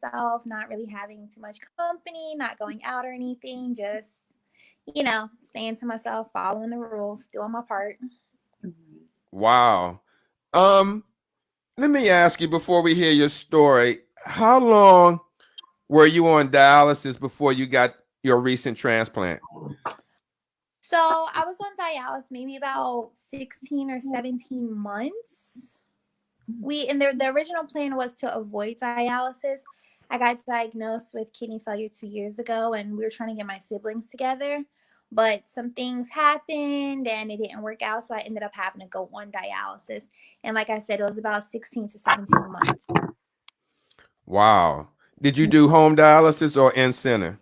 myself, not really having too much company, not going out or anything, just, staying to myself, following the rules, doing my part. Wow. Um, Let me ask you before we hear your story, how long were you on dialysis before you got your recent transplant? So I was on dialysis maybe about 16 or 17 months. The original plan was to avoid dialysis. I got diagnosed with kidney failure 2 years ago, and we were trying to get my siblings together, but some things happened and it didn't work out, so I ended up having to go on dialysis. And like I said, it was about 16 to 17 months. Wow. Did you do home dialysis or in center?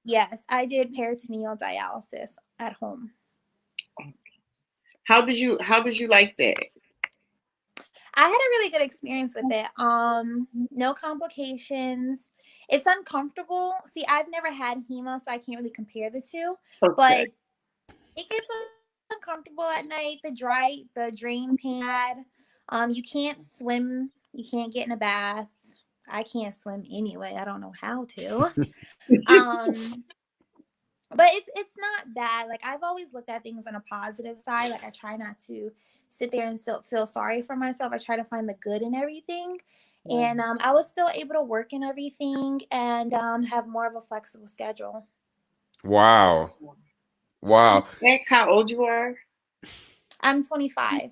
Yes, I did peritoneal dialysis at home. How did you like that? I had a really good experience with it. No complications. It's uncomfortable. See, I've never had hemo, so I can't really compare the two. Okay. But it gets uncomfortable at night. The drain pad. You can't swim. You can't get in a bath. I can't swim anyway. I don't know how to. Um, but it's not bad. Like, I've always looked at things on a positive side. Like, I try not to sit there and feel sorry for myself. I try to find the good in everything. And I was still able to work in everything and have more of a flexible schedule. Wow. Wow. Next, how old you are? I'm 25.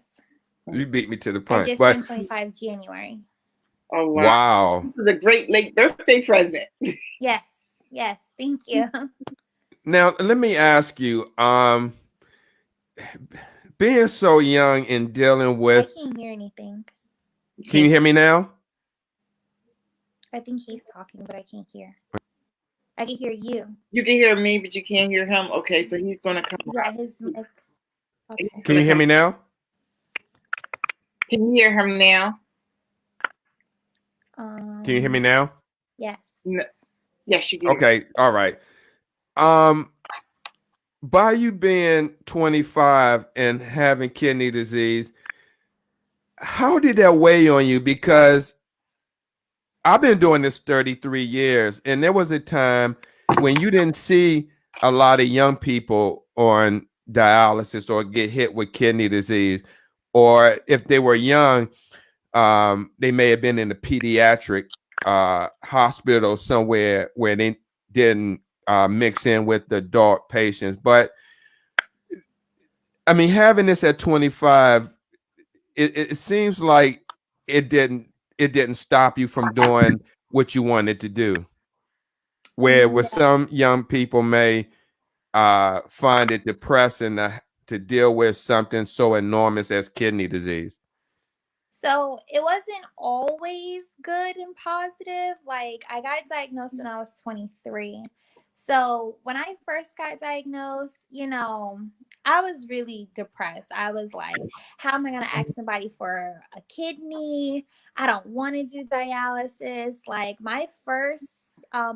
You beat me to the I punch. just But turned 25 January. Oh wow. wow. This is a great late birthday present. Yes. Yes. Thank you. Now let me ask you, being so young and dealing I with, can't hear anything. can you hear me now? I think he's talking, but I can't hear. I can hear you. You can hear me, but you can't hear him. Okay, so he's gonna come Yeah, out. his mic. Okay. Can you hear me now? Can you hear him now? Can you hear me now? Yes. No. Yes, you can. Okay, all right. By you being 25 and having kidney disease, how did that weigh on you? Because I've been doing this 33 years, and there was a time when you didn't see a lot of young people on dialysis or get hit with kidney disease, or if they were young, they may have been in a pediatric hospital somewhere where they didn't mix in with the adult patients. But I mean, having this at 25, it seems like it didn't stop you from doing what you wanted to do. Where with some young people may find it depressing to deal with something so enormous as kidney disease. So it wasn't always good and positive. Like, I got diagnosed when I was 23. So when I first got diagnosed, I was really depressed. I was like, how am I going to ask somebody for a kidney? I don't want to do dialysis. Like, my first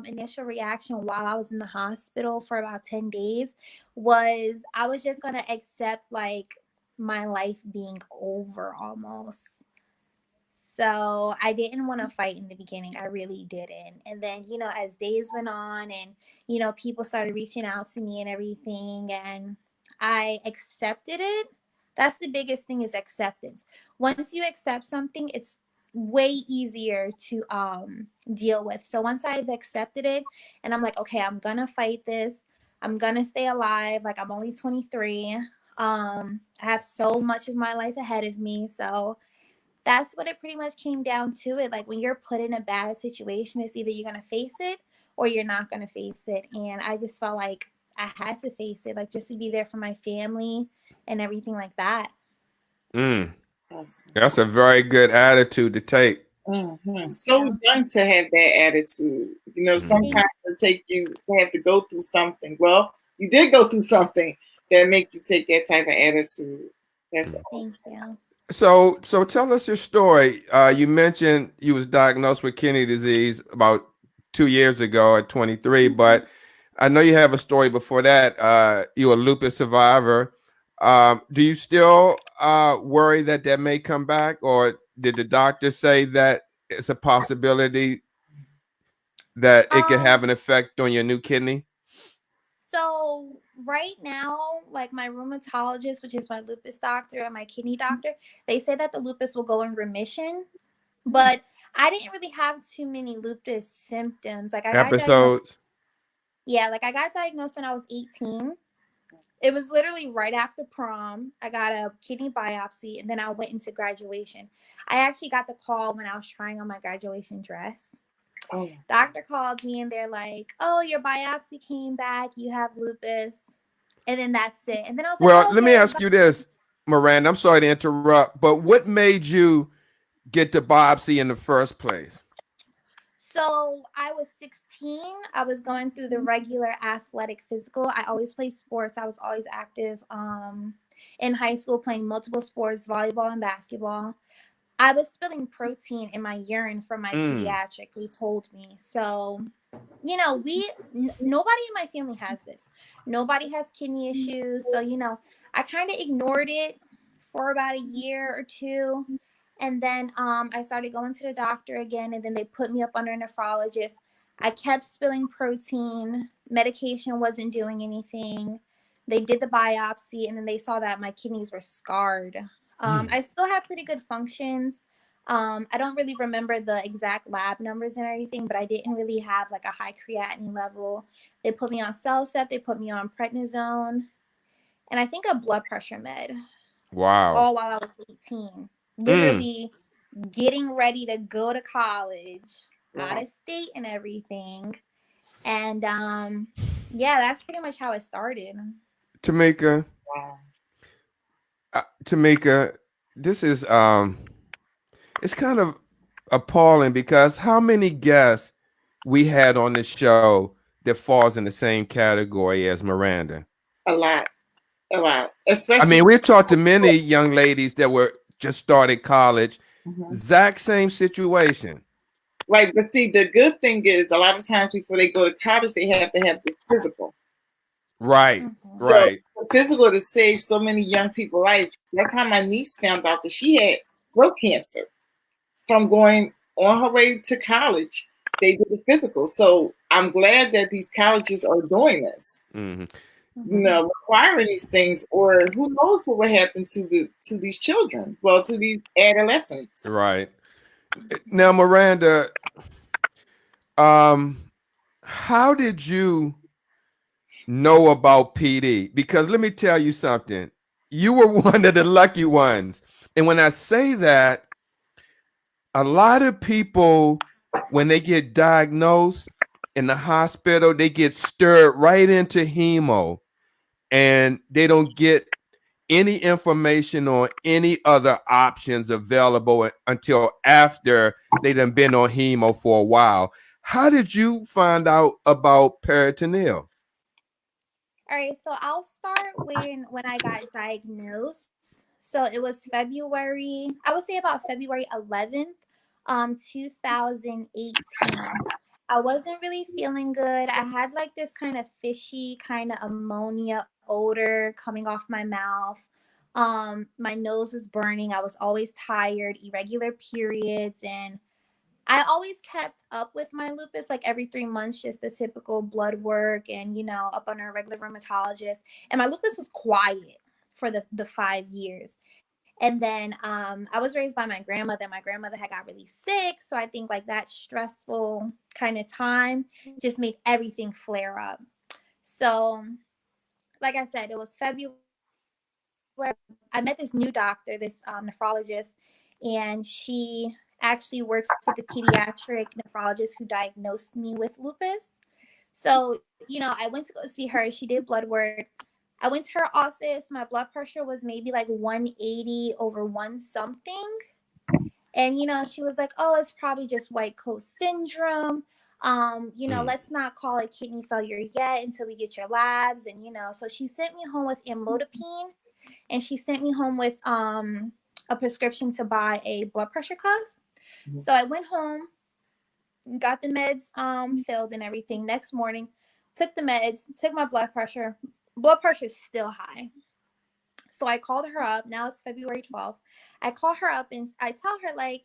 initial reaction while I was in the hospital for about 10 days was I was just going to accept, like, my life being over almost. So I didn't want to fight in the beginning. I really didn't. And then, as days went on and, people started reaching out to me and everything, and I accepted it. That's the biggest thing, is acceptance. Once you accept something, it's way easier to deal with. So once I've accepted it and I'm like, okay, I'm gonna fight this. I'm gonna stay alive. Like, I'm only 23. I have so much of my life ahead of me. So that's what it pretty much came down to. It, like, when you're put in a bad situation, it's either you're going to face it or you're not going to face it. And I just felt like I had to face it, like, just to be there for my family and everything like that. That's a very good attitude to take. So young to have that attitude. Sometimes it take you to have to go through something. Well, you did go through something that make you take that type of attitude. That's Thank you. So tell us your story. You mentioned you was diagnosed with kidney disease about 2 years ago at 23, but I know you have a story before that. You're a lupus survivor. Do you still worry that may come back, or did the doctor say that it's a possibility that it can have Um, an effect on your new kidney? so right now, like my rheumatologist, which is my lupus doctor and my kidney doctor, they say that the lupus will go in remission, but I didn't really have too many lupus symptoms. Like I got diagnosed, Episodes? yeah, like I got diagnosed when I was 18. It was literally right after prom. I got a kidney biopsy and then I went into graduation. I actually got the call when I was trying on my graduation dress. Oh, Doctor called me and they're like, "Oh, your biopsy came back. You have lupus." And then that's it. And then I was like, Well, "Oh, let me okay." ask you this, Miranda. I'm sorry to interrupt, but what made you get the biopsy in the first place? So I was 16. I was going through the regular athletic physical. I always played sports. I was always active in high school, playing multiple sports, volleyball and basketball. I was spilling protein in my urine from my Mm. pediatric. They told me. So, nobody in my family has this. Nobody has kidney issues. So, I kind of ignored it for about a year or two. And then I started going to the doctor again. And then they put me up under a nephrologist. I kept spilling protein. Medication wasn't doing anything. They did the biopsy and then they saw that my kidneys were scarred. I still have pretty good functions. I don't really remember the exact lab numbers and everything, but I didn't really have like a high creatinine level. They put me on Cellcept, they put me on prednisone, and I think a blood pressure med, Wow. all while I was 18. Mm. Literally getting ready to go to college, out wow. of state and everything. And yeah, that's pretty much how it started. Tamika, Wow. Tamika, this is it's kind of appalling because how many guests we had on the show that falls in the same category as Miranda? A lot. A lot. I Especially. mean, we talked to many young ladies that were just started college. Mhm. Exact same situation. Right. But see, the good thing is a lot of times before they go to college, they have to have this physical. Right, Mm-hmm. So right. the physical to save so many young people life. That's how my niece found out that she had throat cancer from going on her way to college. They did the physical. So I'm glad that these colleges are doing this. Hmm. Requiring these things, or who knows what will happen to these children, well, to these adolescents. Right. Now, Miranda, um, how did you know about PD? Because let me tell you something. You were one of the lucky ones. And when I say that, a lot of people, when they get diagnosed in the hospital, they get stirred right into hemo and they don't get any information on any other options available until after they done been on hemo for a while. How did you find out about peritoneal? All right, so I'll start when I got diagnosed. So it was February, I would say about February 11th, 2018. I wasn't really feeling good. I had like this kind of fishy kind of ammonia odor coming off my mouth. My nose was burning. I was always tired, irregular periods, and I always kept up with my lupus like every 3 months, just the typical blood work and, up on a regular rheumatologist. And my lupus was quiet for the 5 years. And then I was raised by my grandmother. My grandmother had got really sick. So I think like that stressful kind of time just made everything flare up. So, like I said, it was February. I met this new doctor, this nephrologist, and she actually works with the pediatric nephrologist who diagnosed me with lupus. So, I went to go see her. She did blood work. I went to her office. My blood pressure was maybe like 180 over one something. And, she was like, oh, it's probably just white coat syndrome. Mm. Let's not call it kidney failure yet until we get your labs. And, so she sent me home with amlodipine and she sent me home with a prescription to buy a blood pressure cuff. Mhm. So I went home, got the meds filled and everything. Next morning, took the meds, took my blood pressure. Blood pressure is still high. So I called her up. Now it's February 12th. I call her up and I tell her, like,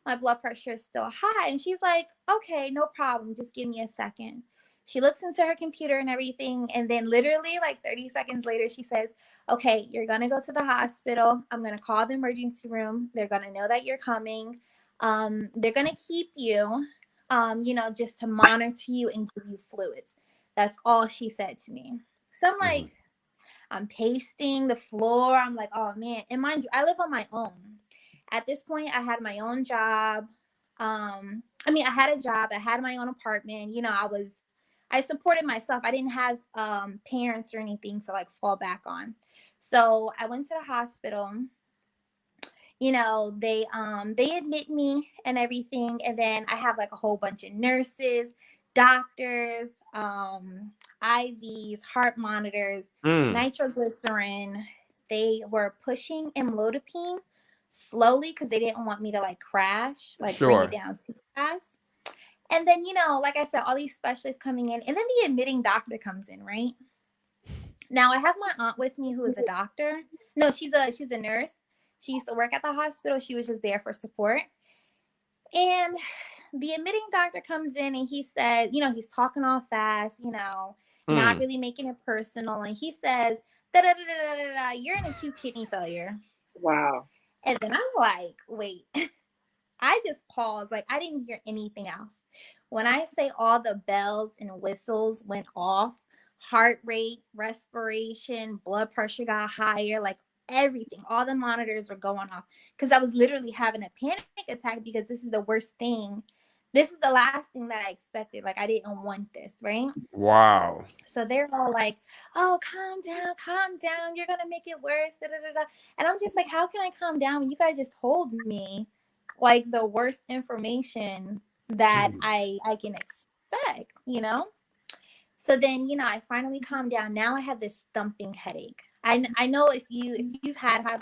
my blood pressure is still high. And she's like, okay, no problem. Just give me a second. She looks into her computer and everything. And then literally like 30 seconds later, she says, okay, you're going to go to the hospital. I'm going to call the emergency room. They're going to know that you're coming. They're going to keep you, just to monitor you and give you fluids. That's all she said to me. So I'm like, I'm pasting the floor. I'm like, oh man. And mind you, I live on my own. At this point, I had my own job. I had a job. I had my own apartment. I supported myself. I didn't have parents or anything to like fall back on. So I went to the hospital. They admit me and everything, and then I have like a whole bunch of nurses, doctors, IVs, heart monitors, nitroglycerin. They were pushing amlodipine slowly because they didn't want me to like crash, like bring it down too fast. And then, like I said, all these specialists coming in, and then the admitting doctor comes in, right? Now I have my aunt with me who is a doctor. No, she's a nurse. She used to work at the hospital. She was just there for support. And the admitting doctor comes in and he said, he's talking all fast, not really making it personal. And he says, da da da da da da, you're in acute kidney failure. Wow. And then I'm like, wait. I just paused. Like, I didn't hear anything else. When I say all the bells and whistles went off, heart rate, respiration, blood pressure got higher, like everything, all the monitors were going off because I was literally having a panic attack because this is the worst thing. This is the last thing that I expected. Like, I didn't want this, right? Wow. So they're all like, oh, calm down. You're going to make it worse. Da, da, da, da. And I'm just like, how can I calm down when you guys just told me like the worst information that I can expect, So then, I finally calmed down. Now I have this thumping headache. I know if you've had high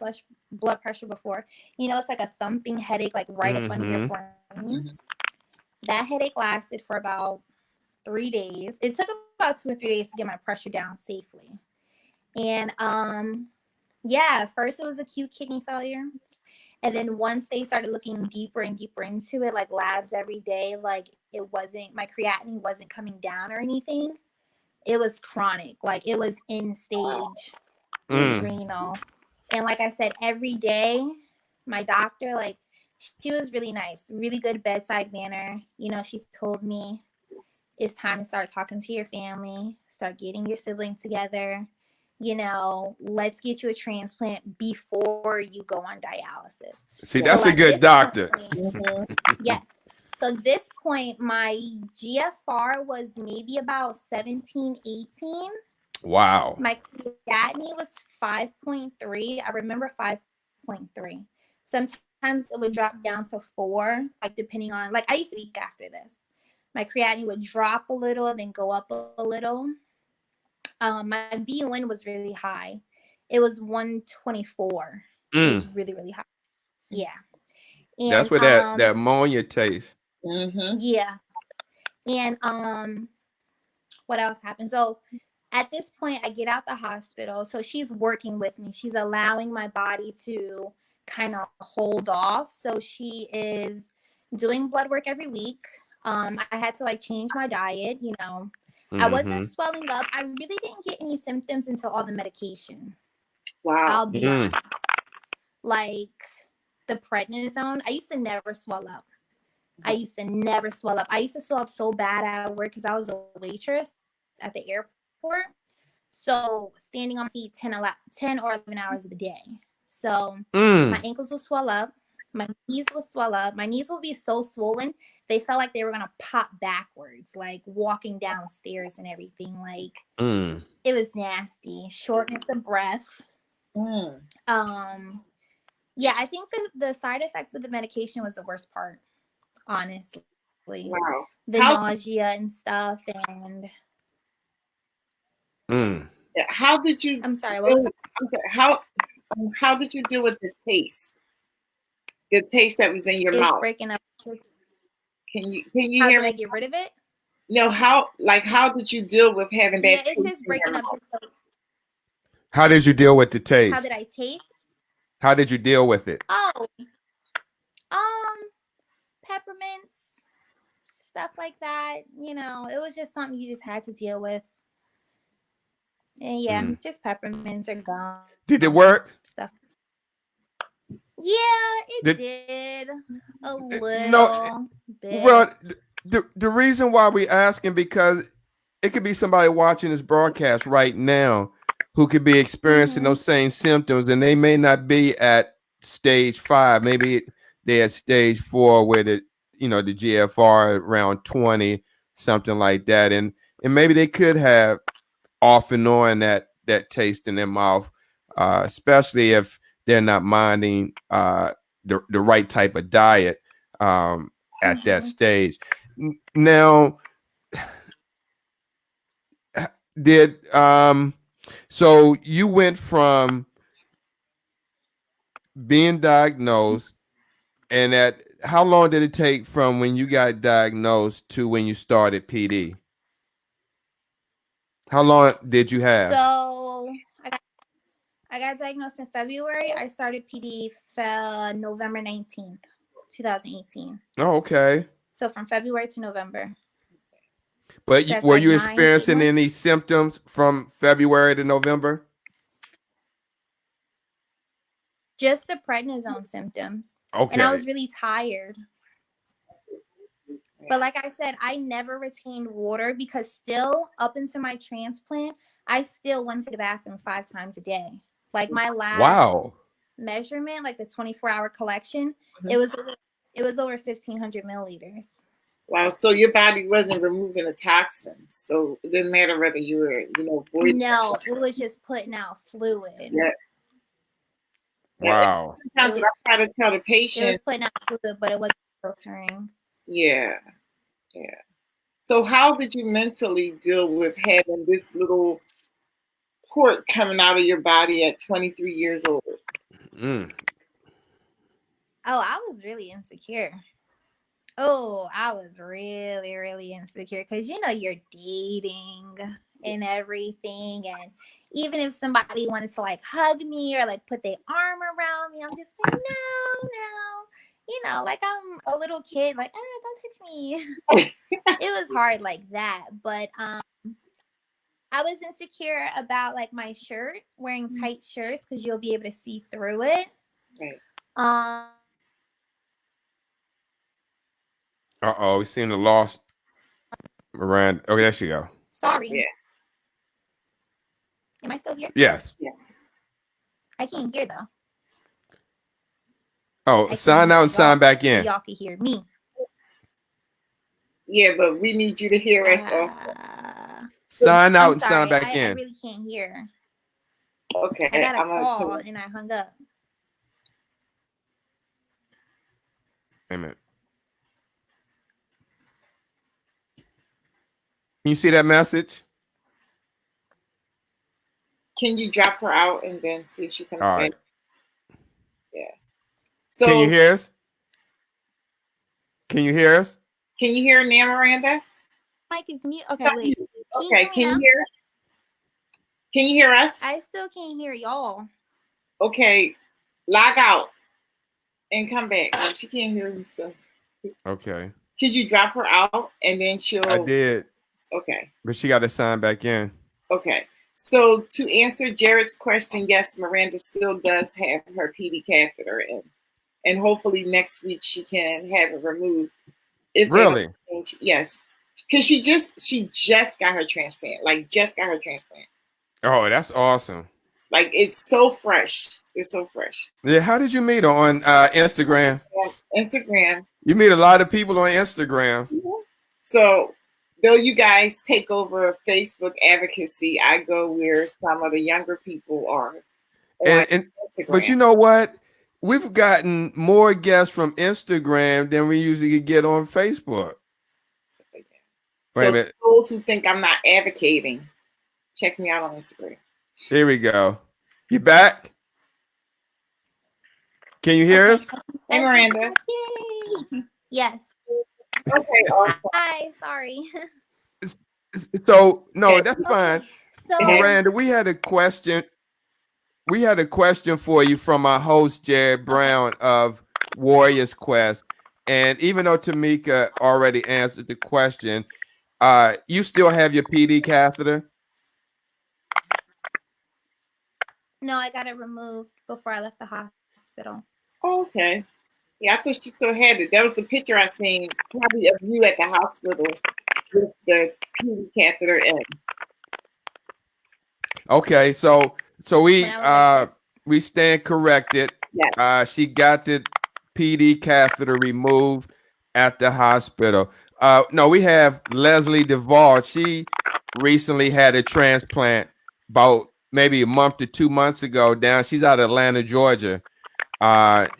blood pressure before, it's like a thumping headache, like right up under your forehead. That headache lasted for about 3 days. It took about 2 or 3 days to get my pressure down safely. And first it was acute kidney failure. And then once they started looking deeper and deeper into it, like labs every day, like my creatinine wasn't coming down or anything. It was chronic. Like it was in stage renal. And like I said, every day, my doctor, like she was really nice, really good bedside manner. She told me it's time to start talking to your family, start getting your siblings together. Let's get you a transplant before you go on dialysis. See, that's a good doctor. Yeah. So this point, my GFR was maybe about 17, 18. Wow. My creatinine was 5.3. I remember 5.3. Sometimes it would drop down to 4, like depending on, like I used to week after this. My creatinine would drop a little, then go up a little. My B1 was really high. It was 124. It was really, really high. Yeah. And that's what that ammonia tastes. Yeah. And what else happened? So at this point, I get out the hospital. So she's working with me. She's allowing my body to kind of hold off. So she is doing blood work every week. I had to like change my diet, I wasn't swelling up. I really didn't get any symptoms until all the medication. Wow. I'll be honest. Like the prednisone, I used to never swell up. I used to swell up so bad at work because I was a waitress at the airport. So standing on my feet 10 or 11 hours a day. So my ankles will swell up. My knees will swell up. My knees will be so swollen. They felt like they were going to pop backwards, like walking downstairs and everything. Like it was nasty. Shortness of breath. Yeah, I think the side effects of the medication was the worst part, honestly. Wow. The nausea and stuff. And how did you? I'm sorry. What was it? I'm sorry. How did you deal with the taste? The taste that was in your mouth. Breaking up. Can you how hear did me? I get rid of it? No, how did you deal with having that? Yeah, it's just breaking up. How did you deal with the taste? How did I taste? How did you deal with it? Oh, peppermints, stuff like that. It was just something you just had to deal with. And yeah, just peppermints or gum. Did it work? Stuff. Yeah, it did a little bit. Well, the reason why we asking, because it could be somebody watching this broadcast right now who could be experiencing those same symptoms, and they may not be at stage 5. Maybe they're at stage 4 where the GFR around 20, something like that, and maybe they could have off and on that taste in their mouth, especially if they're not minding the right type of diet at that stage. Now, did so you went from being diagnosed, and how long did it take from when you got diagnosed to when you started PD? How long did you have? So I got diagnosed in February. I started PD November 19th, 2018. Oh, okay. So from February to November. But were you experiencing any symptoms from February to November? Just the prednisone symptoms. Okay. And I was really tired. But like I said, I never retained water because still up into my transplant, I still went to the bathroom 5 times a day. Like my last measurement, like the 24-hour collection, it was over 1,500 milliliters. Wow, so your body wasn't removing the toxins, so it didn't matter whether you were, voiding. No, it was just putting out fluid. Yeah. Wow. Sometimes what I try to tell the patient, it was putting out fluid, but it wasn't filtering. Yeah. So how did you mentally deal with having this little port coming out of your body at 23 years old? Oh, I was really insecure. Oh, I was really, really insecure because you're dating and everything, and even if somebody wanted to like hug me or like put their arm around me, I'm just like, no, like I'm a little kid, like, don't touch me. It was hard like that, but I was insecure about like my shirt, wearing tight shirts because you'll be able to see through it. Right. We seem to lost Miranda. Oh, there she go. Sorry. Yeah. Am I still here? Yes. I can't hear though. Oh, sign out and sign back in. Y'all can hear me. Yeah, but we need you to hear us also. Sign out and sign back in. I really can't hear. Okay. I got a call and I hung up. Wait a minute. Can you see that message? Can you drop her out and then see if she comes in? Right. Yeah. So can you hear us? Can you hear us? Can you hear now, Miranda? Mic is mute. Okay, wait. Okay, can you hear? Can you hear us? I still can't hear y'all. Okay, log out and come back. Oh, she can't hear me stuff. Okay. Could you drop her out and then she'll? I did. Okay. But she got to sign back in. Okay. So to answer Jared's question, yes, Miranda still does have her PD catheter in, and hopefully next week she can have it removed. Really? Yes, because she just got her transplant. Like just got her transplant. Oh, that's awesome. Like it's so fresh. It's so fresh. Yeah. How did you meet her on Instagram? Instagram. You meet a lot of people on Instagram. So though you guys take over Facebook advocacy, I go where some of the younger people are. But you know what? We've gotten more guests from Instagram than we usually get on Facebook. Wait a minute. Those who think I'm not advocating, check me out on Instagram. Here we go. You back? Can you hear us? Hey, Miranda. Yes. Okay. Awesome. Hi. Sorry. So no, that's fine. So Miranda, we had a question. We had a question for you from our host Jared Brown of Warriors Quest. And even though Tamika already answered the question, you still have your PD catheter? No, I got it removed before I left the hospital. Oh, okay. Yeah, I thought she still had it. That was the picture I seen, probably of you at the hospital with the PD catheter in. Okay, so When I was like this. we stand corrected. Yes. She got the PD catheter removed at the hospital. No, we have Leslie Duvall. She recently had a transplant about maybe a month to 2 months ago. Down, she's out of Atlanta, Georgia.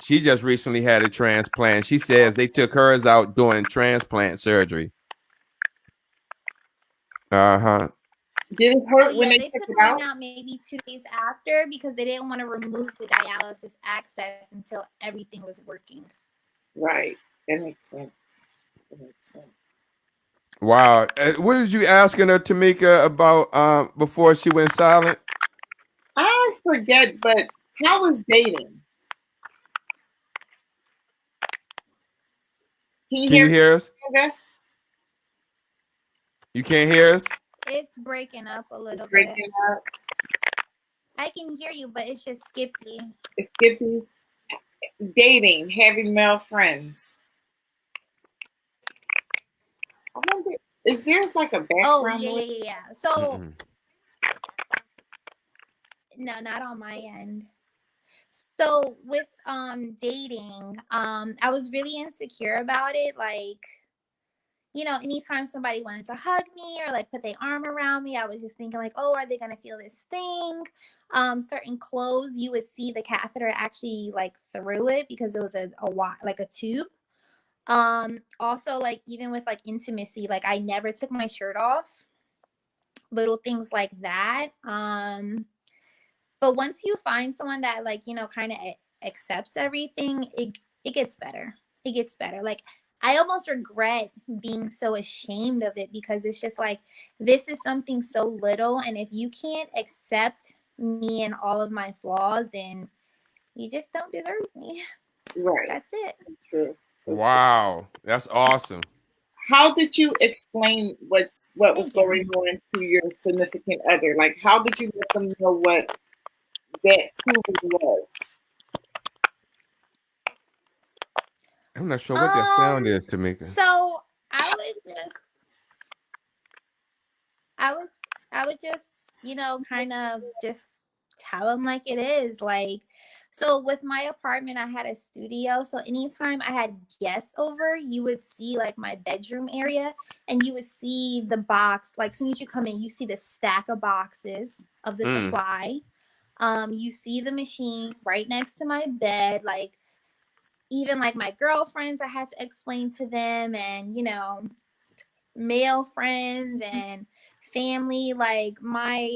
She just recently had a transplant. She says they took hers out doing transplant surgery. Uh-huh. Did it Oh hurt yeah, when they they took took it mine out? out maybe 2 days after because they didn't want to remove the dialysis access until everything was working. Right. That makes sense. That makes sense. Wow. What did you asking her, Tamika, about before she went silent? I forget, but how was dating? Can you Can hear you me? hear us? Okay. You can't hear us? It's breaking up a It's little bit. breaking up. I can hear you, but it's just skippy. It's skippy. Dating, having male friends. I wonder, is there like a Oh background yeah, noise? yeah, yeah, yeah. So Mm-mm. no, not on my end. So with dating, I was really insecure about it. Like, anytime somebody wanted to hug me or like put their arm around me, I was just thinking like, oh, are they gonna feel this thing? Certain clothes, you would see the catheter actually like through it because it was like a tube. Also like even with like intimacy, like I never took my shirt off. Little things like that. But once you find someone that like, kind of accepts everything, it gets better. It gets better. Like I almost regret being so ashamed of it because it's just like this is something so little and if you can't accept me and all of my flaws, then you just don't deserve me. Right. That's it. True. So true. Wow. That's awesome. How did you explain what was Thank you. going on to your significant other? Like, how did you let them know what that tubing was? I'm not sure what that sound is, Um Tamika. so I would just I would I would just, kind of just tell them like it is. Like, so with my apartment, I had a studio. So anytime I had guests over, you would see like my bedroom area and you would see the box. Like, soon as you come in, you see the stack of boxes of the Mm. supply. You see the machine right next to my bed. Like, even like my girlfriends, I had to explain to them, and male friends and family. Like my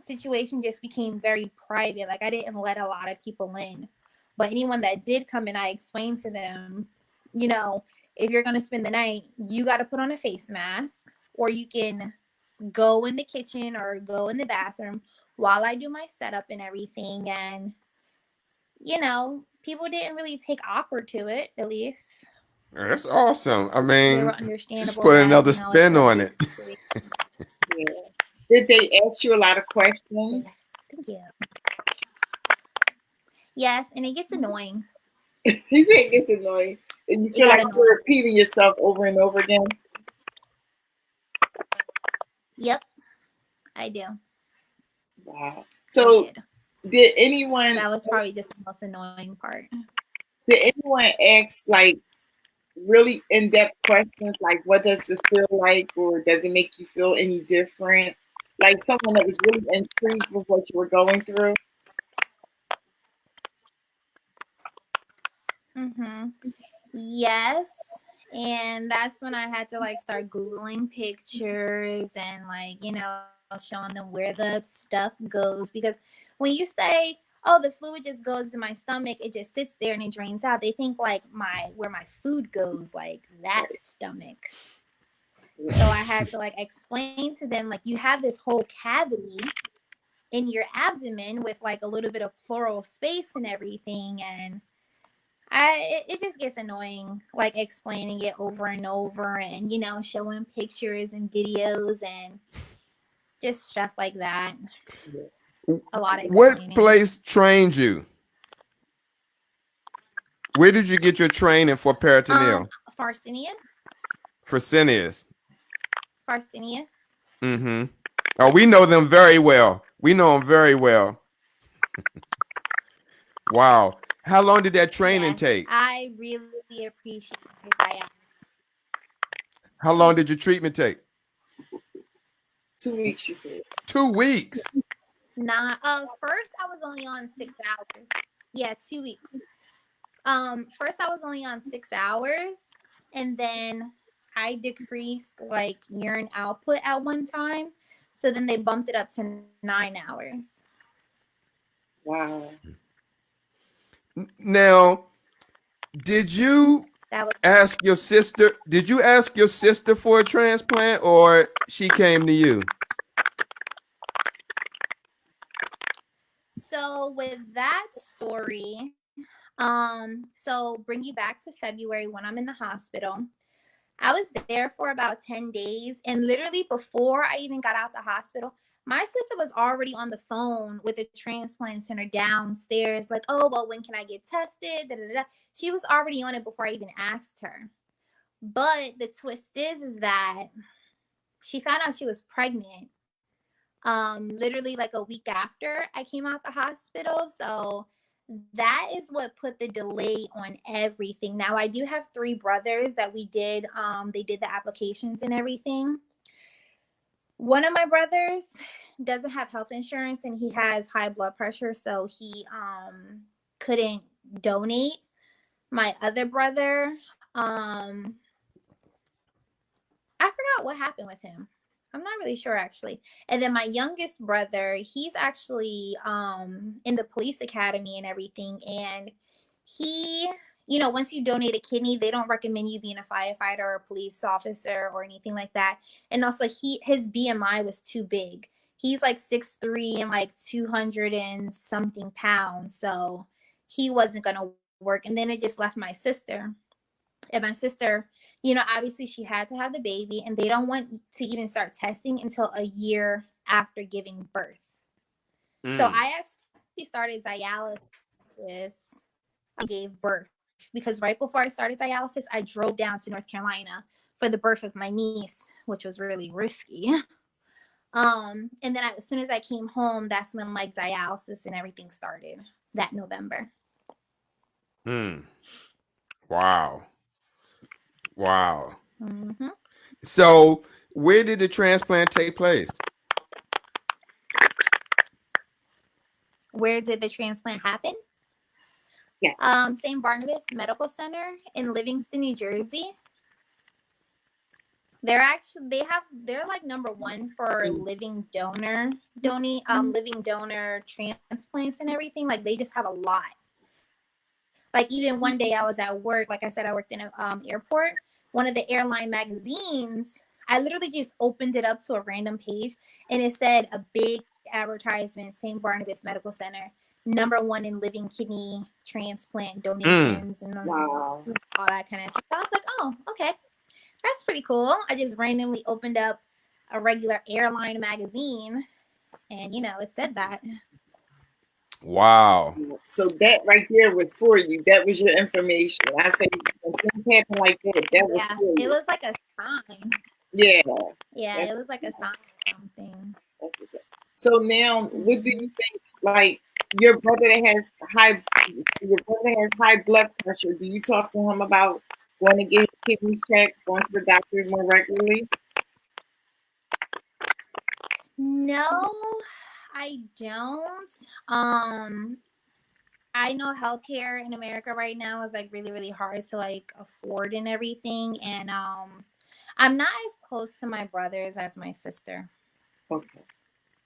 situation just became very private. Like I didn't let a lot of people in, but anyone that did come in, I explained to them, you know if you're going to spend the night, you got to put on a face mask, or you can go in the kitchen or go in the bathroom while I do my setup and everything. And people didn't really take awkward to it, at least. That's awesome. I They were mean, just understandable put that, another it's spin a on big it. situation. Yeah. Did they ask you a lot of questions? Yes. Thank you. Yes, and it gets annoying. He said it gets annoying. And you It feel got like annoying. you're repeating yourself over and over again? Yep, I do. Wow. I So did. did anyone That was probably just the most annoying part. ask like really in-depth questions like what does it feel like, or does it make you feel any different? Like someone that was really intrigued with what you were going through? Mm-hmm. Yes. And that's when I had to like start Googling pictures and like, showing them where the stuff goes. Because when you say, oh, the fluid just goes in my stomach, it just sits there and it drains out. They think like where my food goes, like that stomach. So I had to like explain to them like you have this whole cavity in your abdomen with like a little bit of pleural space and everything. And it just gets annoying, like explaining it over and over, and showing pictures and videos and just stuff like that. A lot of What explaining. place trained you? Where did you get your training for peritoneal? Farsinius. Fresenius. Farsinius. Mm-hmm. Oh, we know them very well. We know them very well. Wow. How long did that training Yes, take? I really appreciate Isaiah. How long did your treatment take? 2 weeks, she said. 2 weeks. Not first I was only on 6 hours. Yeah, 2 weeks. First I was only on 6 hours, and then I decreased like urine output at one time. So then they bumped it up to 9 hours. Wow. Now, did you That was ask your sister? Did you ask your sister for a transplant, or she came to you? so with that story. So bring you back to February when I'm in the hospital. I was there for about 10 days. And literally before I even got out the hospital, my sister was already on the phone with the transplant center downstairs, like, oh, well, when can I get tested? Da, da, da. She was already on it before I even asked her. But the twist is that she found out she was pregnant literally like a week after I came out the hospital. So that is what put the delay on everything. Now I do have three brothers that we did they did the applications and everything. One of my brothers doesn't have health insurance and he has high blood pressure, so he couldn't donate. My other brother, I forgot what happened with him. I'm not really sure actually. And then my youngest brother, he's actually in the police academy and everything. And he, once you donate a kidney, they don't recommend you being a firefighter or a police officer or anything like that. And also his BMI was too big. He's like 6'3" and like 200 and something pounds. So he wasn't gonna work. And then it just left my sister. And my sister, obviously she had to have the baby, and they don't want to even start testing until a year after giving birth. So I actually started dialysis. I gave birth because right before I started dialysis, I drove down to North Carolina for the birth of my niece, which was really risky. And then as soon as I came home, that's when like dialysis and everything started that November. Wow. Wow. Mm-hmm. So, where did the transplant take place? Where did the transplant happen? Yeah. St. Barnabas Medical Center in Livingston, New Jersey. They're like number one for living donor transplants and everything. Like they just have a lot. Like even one day I was at work, like I said, I worked in an airport. One of the airline magazines, I literally just opened it up to a random page, and it said a big advertisement, St. Barnabas Medical Center, number one in living kidney transplant donations and all that kind of stuff. I was like, oh, okay, that's pretty cool. I just randomly opened up a regular airline magazine, and it said that. Wow. So that right there was for you. That was your information. I say when things happen like that, that was for you. It was like a sign. Yeah. It was like a sign or something. So now, what do you think? Like your brother that has high blood pressure. Do you talk to him about going to get his kidneys checked, going to the doctors more regularly? No, I don't. I know healthcare in America right now is like really, really hard to like afford and everything. And I'm not as close to my brothers as my sister. Okay.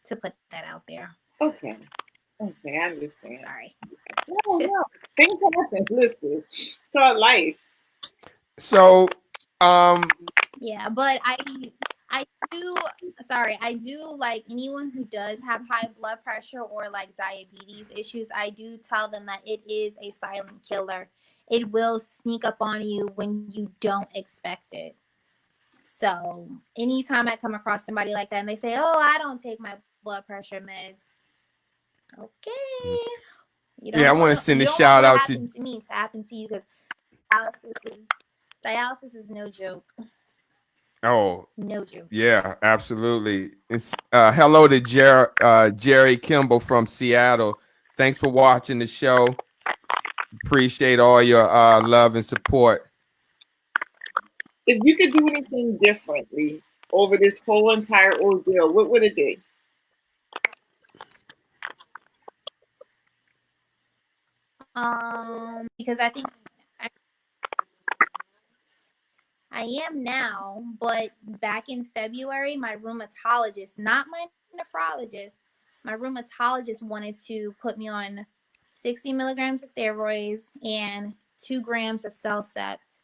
To put that out there. Okay. Okay, I understand. Sorry. No. Things happen. Listen, it's called life. So, yeah, but I do like anyone who does have high blood pressure or like diabetes issues, I do tell them that it is a silent killer. it will sneak up on you when you don't expect it. So anytime I come across somebody like that and they say, "Oh, I don't take my blood pressure meds," okay, Yeah, I want to send you a don't want shout what out to. happened to me to happen to you, because dialysis is no joke. Oh, No joke. yeah, absolutely. It's hello to Jerry Kimball from Seattle. Thanks for watching the show. Appreciate all your love and support. If you could do anything differently over this whole entire ordeal, what would it be? Because I think I am now, but back in February, my rheumatologist, not my nephrologist, my rheumatologist wanted to put me on 60 milligrams of steroids and 2 grams of Celcept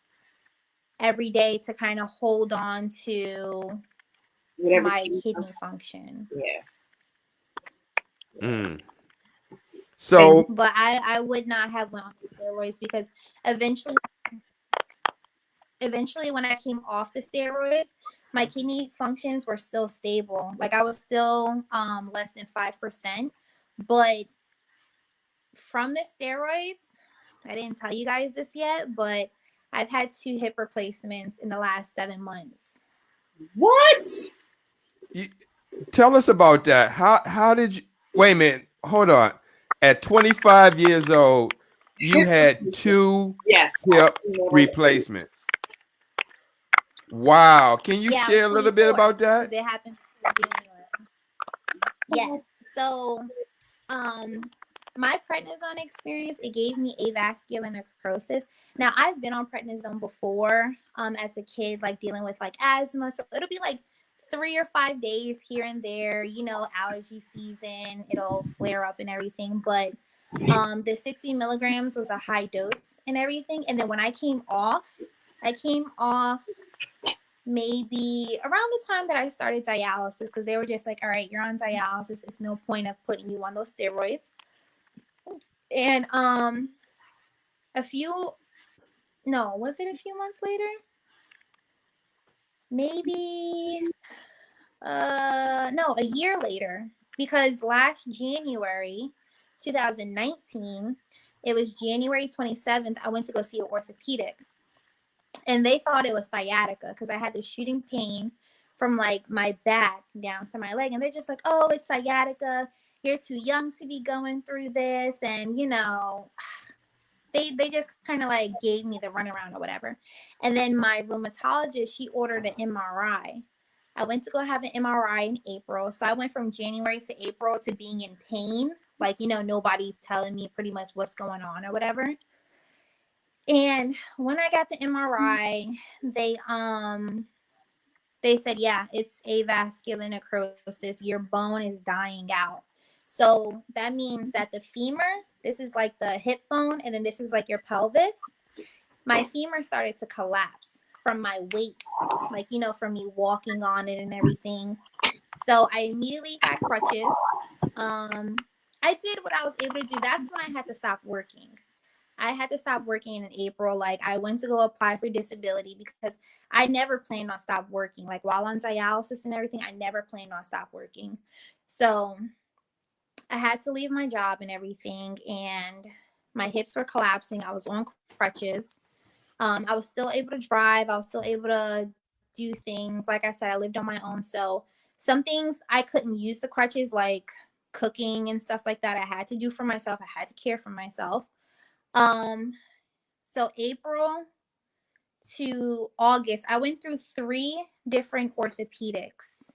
every day to kind of hold on to Whatever. my kidney function. Yeah. Mm. So, But I would not have went on the steroids, because eventually when I came off the steroids, my kidney functions were still stable. Like I was still less than 5%. But from the steroids, I didn't tell you guys this yet, but I've had 2 hip replacements in the last 7 months. What? tell us about that. How did you wait a minute? Hold on. At 25 years old, you had 2 Yes. hip replacements. Wow. Can you Yeah, I was share a little bit 24 about because that? it happened in January. Yes. So um my prednisone experience, it gave me avascular necrosis. Now I've been on prednisone before as a kid, like dealing with like asthma, so it'll be like 3 or 5 days here and there, allergy season, it'll flare up and everything. But the 60 milligrams was a high dose and everything. And then when I came off maybe around the time that I started dialysis, because they were just like, all right, you're on dialysis, it's no point of putting you on those steroids. And a few no, was it a few months later? Maybe no, a year later, because last January 2019, it was January 27th, I went to go see an orthopedic, and they thought it was sciatica because I had this shooting pain from like my back down to my leg, and they're just like, "Oh, it's sciatica. You're too young to be going through this," and they just kind of like gave me the runaround or whatever. And then my rheumatologist, she ordered an MRI. I went to go have an MRI in April. So I went from January to April to being in pain, like, nobody telling me pretty much what's going on or whatever. And when I got the MRI, they said, yeah, it's avascular necrosis. Your bone is dying out. So that means that the femur, this is like the hip bone, and then this is like your pelvis. My femur started to collapse from my weight, like, from me walking on it and everything. So I immediately got crutches. I did what I was able to do. That's when I had to stop working. I had to stop working in April. Like I went to go apply for disability because I never planned on stop working. Like while on dialysis and everything, I never planned on stop working. So I had to leave my job and everything, and my hips were collapsing. I was on crutches. I was still able to drive. I was still able to do things. Like I said, I lived on my own. So some things I couldn't use the crutches, like cooking and stuff like that. I had to do for myself. I had to care for myself. Um, so April to August, I went through 3 different orthopedics.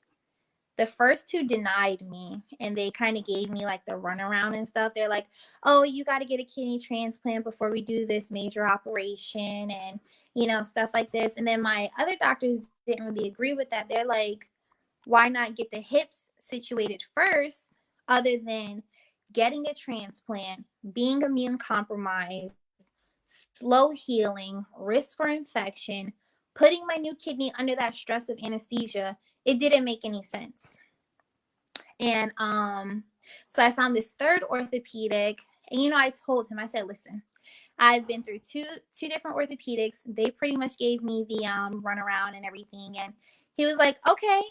The first 2 denied me, and they kind of gave me like the runaround and stuff. They're like, "Oh, you got to get a kidney transplant before we do this major operation," and stuff like this. And then my other doctors didn't really agree with that. They're like, "Why not get the hips situated first, other than getting a transplant, being immune compromised, slow healing, risk for infection, putting my new kidney under that stress of anesthesia?" It didn't make any sense. And so I found this third orthopedic, and I told him, I said, "Listen, I've been through two different orthopedics. They pretty much gave me the runaround and everything, and he was like, okay,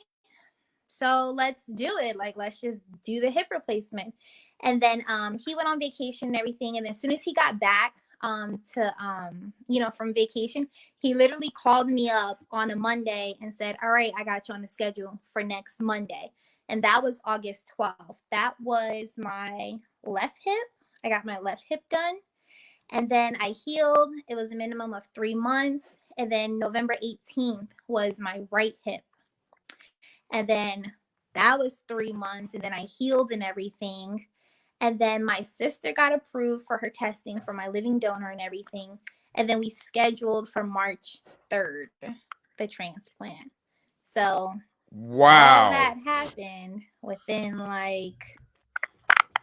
so let's do it. Like, let's just do the hip replacement. And then he went on vacation and everything. And then as soon as he got back from vacation, he literally called me up on a Monday and said, all right, I got you on the schedule for next Monday. And that was August 12th. That was my left hip. I got my left hip done. And then I healed. It was a minimum of 3 months. And then November 18th was my right hip. And then that was 3 months. And then I healed and everything. And then my sister got approved for her testing for my living donor and everything. And then we scheduled for March 3rd, the transplant. So all that happened within like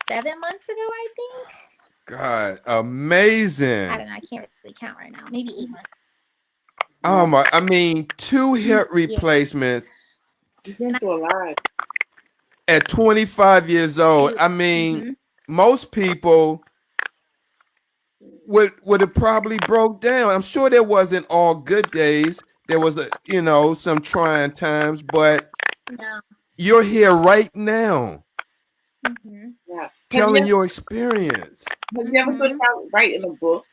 7 months ago, I think. God, amazing. I don't know. I can't really count right now. Maybe 8 months. Oh my! I mean, 2 hip replacements. You've been through a lot. At 25 years old, I mean, most people would have probably broke down. I'm sure there wasn't all good days. There was some trying times, but you're here right now, Yeah. telling your experience. Have you ever thought about writing a book?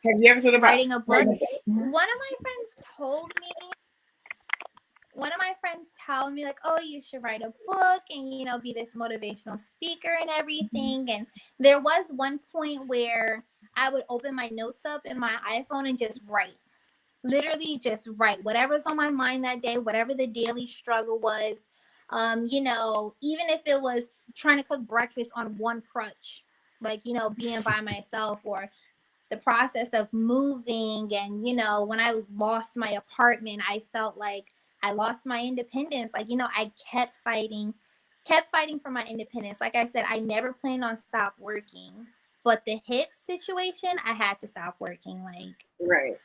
Have you ever thought about writing a book? One of my friends told me. One of my friends told me, like, oh, you should write a book and, be this motivational speaker and everything. And there was one point where I would open my notes up in my iPhone and just write. Literally just write whatever's on my mind that day, whatever the daily struggle was. Even if it was trying to cook breakfast on one crutch, like, being by myself, or the process of moving. And, when I lost my apartment, I felt like I lost my independence. Like, I kept fighting for my independence. Like I said, I never planned on stop working, but the hip situation, I had to stop working. Like, right.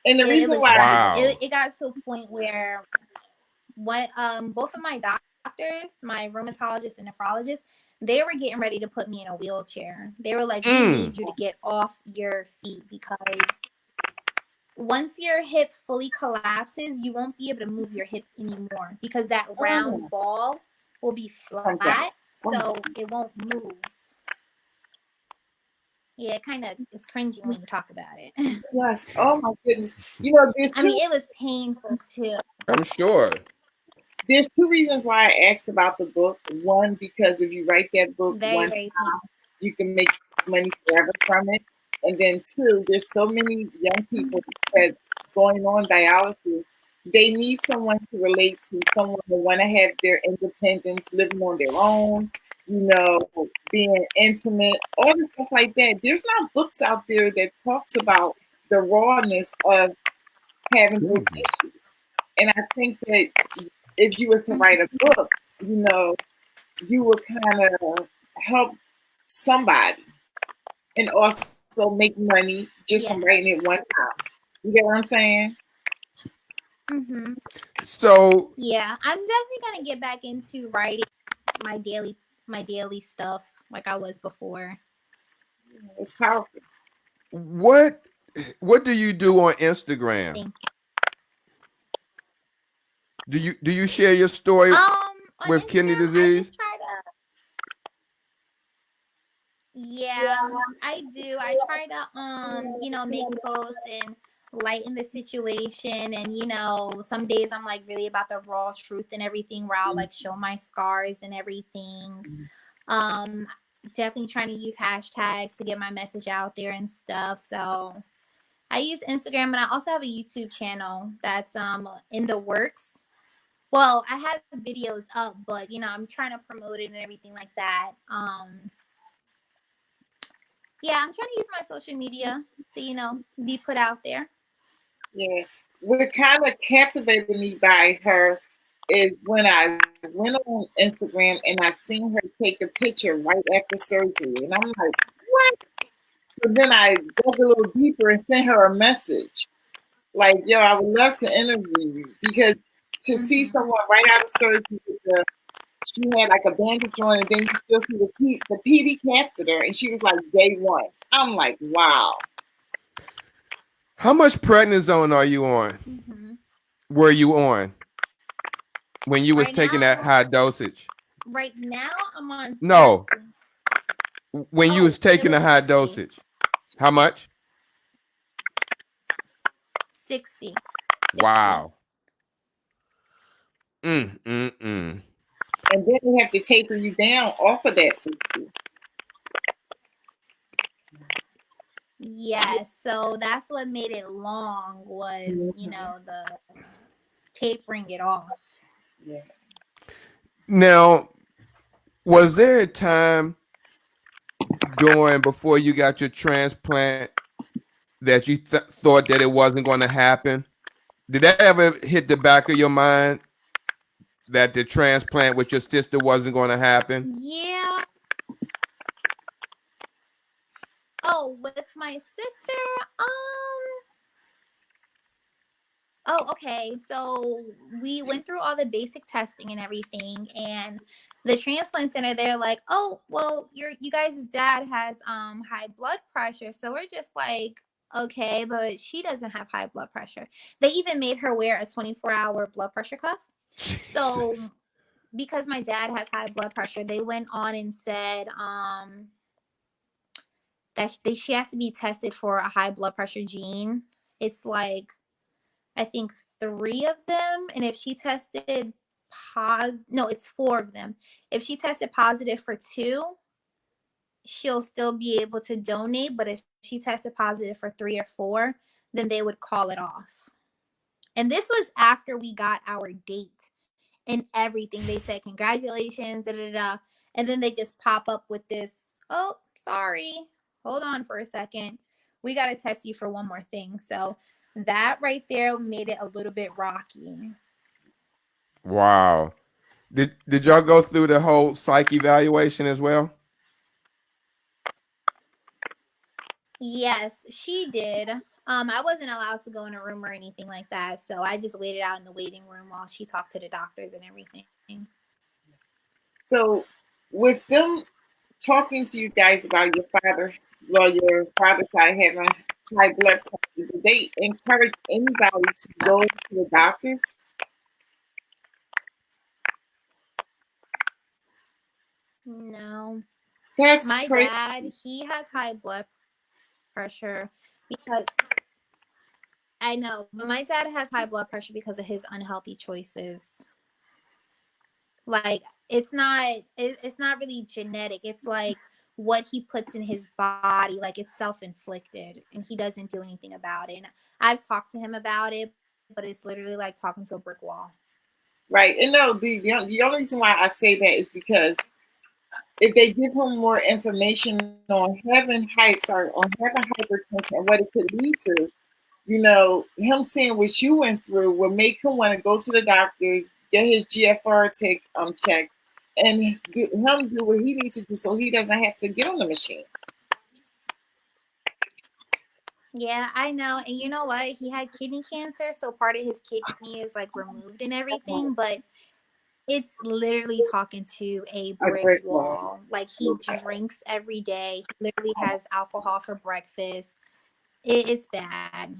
And the reason why it got to a point where both of my doctors, my rheumatologist and nephrologist, they were getting ready to put me in a wheelchair. They were like, we need you to get off your feet, because once your hip fully collapses, you won't be able to move your hip anymore, because that round ball will be flat, so it won't move. Yeah, it kind of is cringy when you talk about it. Yes. Oh my goodness. It was painful too. I'm sure. There's 2 reasons why I asked about the book. One, because if you write that book one time, you can make money forever from it. And then 2, there's so many young people that going on dialysis. They need someone to relate to, someone who want to have their independence, living on their own, being intimate, all the stuff like that. There's not books out there that talks about the rawness of having those issues. And I think that if you were to write a book, you would kind of help somebody and also make money just from writing it one time. You get what I'm saying? So yeah, I'm definitely gonna get back into writing my daily stuff like I was before. It's powerful. What do you do on Instagram? Thank you. Do you share your story with Instagram, kidney disease? I do. I try to make posts and lighten the situation. And some days I'm like really about the raw truth and everything, where I'll like show my scars and everything. Definitely trying to use hashtags to get my message out there and stuff. So I use Instagram, and I also have a YouTube channel that's in the works. Well, I have videos up, but I'm trying to promote it and everything like that. Yeah, I'm trying to use my social media to, be put out there. Yeah. What kind of captivated me by her is when I went on Instagram and I seen her take a picture right after surgery. And I'm like, what? So then I dug a little deeper and sent her a message. Like, yo, I would love to interview you, because to see someone right out of surgery with a she had like a bandage on, and then you still see the PD catheter, and she was like day one. I'm like, wow. How much prednisone are you on? Mm-hmm. Were you on when you was Right taking that now, high dosage? right now I'm on No, 30. when you was Oh, it taking the was high 60. dosage. How much? 60. 60. Wow. Mm. And then they have to taper you down off of that 60. Yes, so that's what made it long was, Mm-hmm. the tapering it off. Yeah. Now, was there a time during before you got your transplant that you thought that it wasn't going to happen? Did that ever hit the back of your mind that the transplant with your sister wasn't going to happen? Yeah. Oh, with my sister, oh, okay. So we went through all the basic testing and everything, and the transplant center, they're like, "Oh, well, you guys' dad has high blood pressure." So we're just like, "Okay, but she doesn't have high blood pressure." They even made her wear a 24-hour blood pressure cuff. So Jesus. because my dad has high blood pressure, they went on and said that she has to be tested for a high blood pressure gene. It's like I think three of them, and if she tested no, it's four of them. If she tested positive for two, she'll still be able to donate. But if she tested positive for three or four, then they would call it off. And this was after we got our date and everything. They said congratulations, da da da, and then they just pop up with this. Oh, sorry. Hold on for a second. We got to test you for one more thing. So that right there made it a little bit rocky. Wow. Did y'all go through the whole psych evaluation as well? Yes, she did. I wasn't allowed to go in a room or anything like that, so I just waited out in the waiting room while she talked to the doctors and everything. So with them talking to you guys about your father's side having high blood pressure, do they encourage anybody to go to the doctors? No. That's My crazy. dad, he has high blood pressure because I know, but my dad has high blood pressure because of his unhealthy choices. Like it's not really genetic. It's like what he puts in his body, like it's self-inflicted and he doesn't do anything about it. And I've talked to him about it, but it's literally like talking to a brick wall. Right. And no, the only reason why I say that is because if they give him more information on having hypertension and what it could lead to, him seeing what you went through will make him want to go to the doctors, get his GFR checked, and do what he needs to do so he doesn't have to get on the machine. Yeah, I know. And you know what? He had kidney cancer, so part of his kidney is like removed and everything, but it's literally talking to a A brick brick wall. wall. Like he drinks every day. He literally has alcohol for breakfast. It's bad.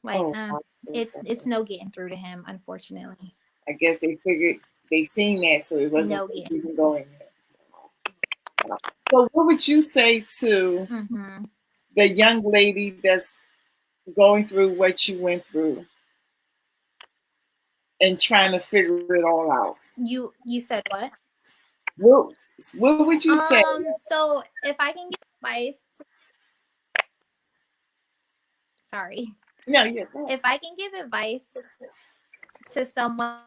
Like, Oh, I'm so it's sorry. no getting through to him, unfortunately. I guess they figured they seen that, so it wasn't No getting. even going there. So, what would you say to Mm-hmm. the young lady that's going through what you went through and trying to figure it all out? You said what? What what would you say? So if I can give advice, sorry, No, yeah, if I can give advice to someone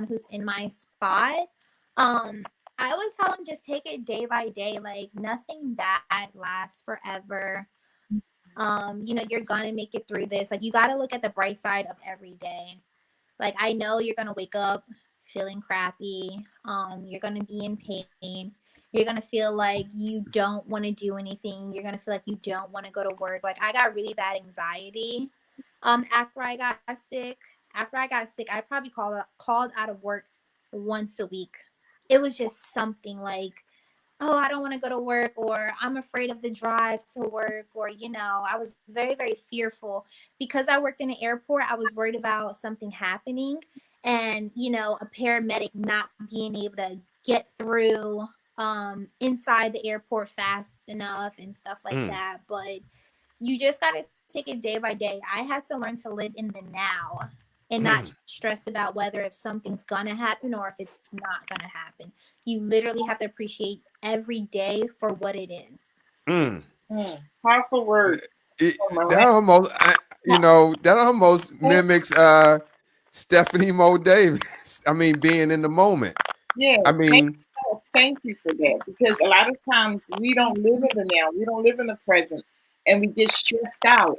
who's in my spot, I would tell them just take it day by day. Like nothing bad lasts forever. You're gonna make it through this. Like you gotta look at the bright side of every day. Like I know you're gonna wake up feeling crappy. You're gonna be in pain. You're gonna feel like you don't want to do anything. You're gonna feel like you don't want to go to work. Like I got really bad anxiety. After I got sick, I probably called out of work once a week. it was just something like, oh, I don't want to go to work, or I'm afraid of the drive to work, or, I was very, very fearful because I worked in an airport. I was worried about something happening and, a paramedic not being able to get through inside the airport fast enough and stuff like Mm. that. But you just got to take it day by day. I had to learn to live in the now and not Mm. stress about whether if something's gonna happen or if it's not gonna happen. You literally have to appreciate every day for what it is. Mm. Powerful word from That Miranda. almost, that almost mimics Stephanie Mo Davis. I mean, being in the moment. Yeah, I mean, thank you for that, because a lot of times we don't live in the now, we don't live in the present, and we get stressed out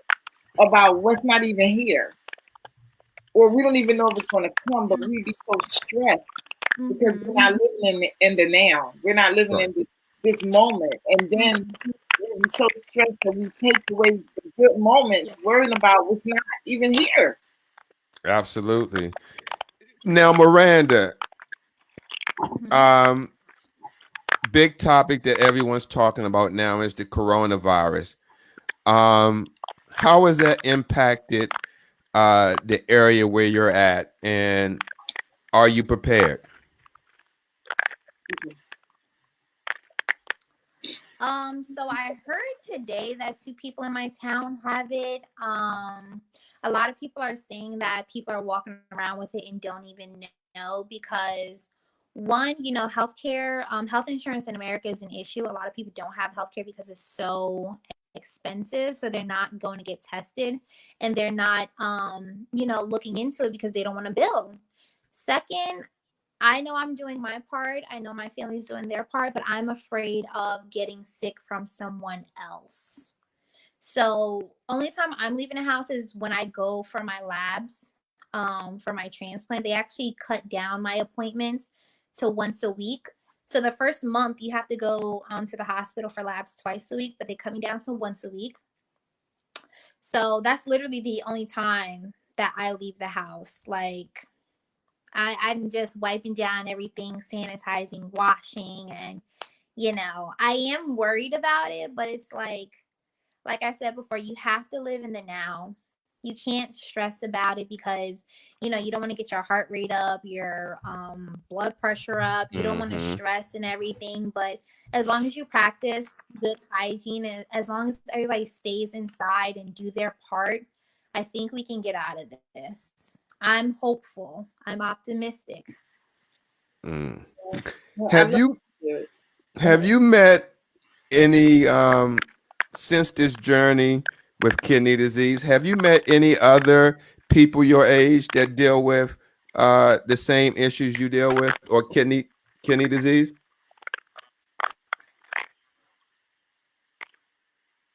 about what's not even here, or we don't even know if it's going to come, but we be so stressed because we're Mm-hmm. not living in the now. We're not living right. in this moment, and then we're so stressed that we take away the good moments, worrying about what's not even here. Absolutely. Now, Miranda, Mm-hmm. um, big topic that everyone's talking about now is the coronavirus. Um, how has that impacted the area where you're at, and are you prepared? So I heard today that two people in my town have it. A lot of people are saying that people are walking around with it and don't even know because one, healthcare, health insurance in America is an issue. A lot of people don't have healthcare because it's so expensive. So they're not going to get tested and they're not, looking into it because they don't want to bill. Second, I know I'm doing my part. I know my family's doing their part, but I'm afraid of getting sick from someone else. So, only time I'm leaving the house is when I go for my labs, for my transplant. They actually cut down my appointments to once a week. So, the first month, you have to go to the hospital for labs twice a week, but they cut me down to once a week. So, that's literally the only time that I leave the house. Like, I'm just wiping down everything, sanitizing, washing, and I am worried about it, but it's like I said before, you have to live in the now. You can't stress about it because you don't want to get your heart rate up, your blood pressure up. You don't want to Mm-hmm. stress and everything. But as long as you practice good hygiene and as long as everybody stays inside and do their part, I think we can get out of this. I'm hopeful. I'm optimistic. Mm. Well, I Have love you it. have you met any since this journey with kidney disease? Have you met any other people your age that deal with the same issues you deal with, or kidney disease?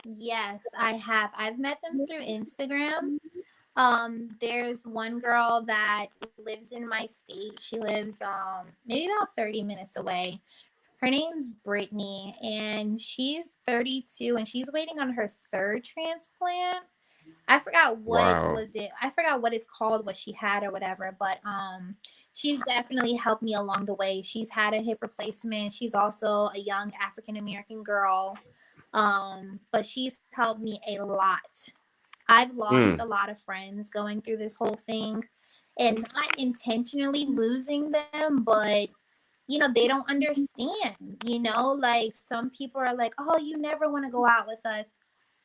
Yes, I have. I've met them through Instagram. There's one girl that lives in my state. She lives maybe about 30 minutes away. Her name's Brittany and she's 32 and she's waiting on her third transplant. I forgot what Wow. was it. I forgot what it's called, what she had or whatever, but she's definitely helped me along the way. She's had a hip replacement. She's also a young African American girl. But she's helped me a lot. I've lost a Mm. lot of friends going through this whole thing and not intentionally losing them, but they don't understand, like some people are like, oh, you never want to go out with us.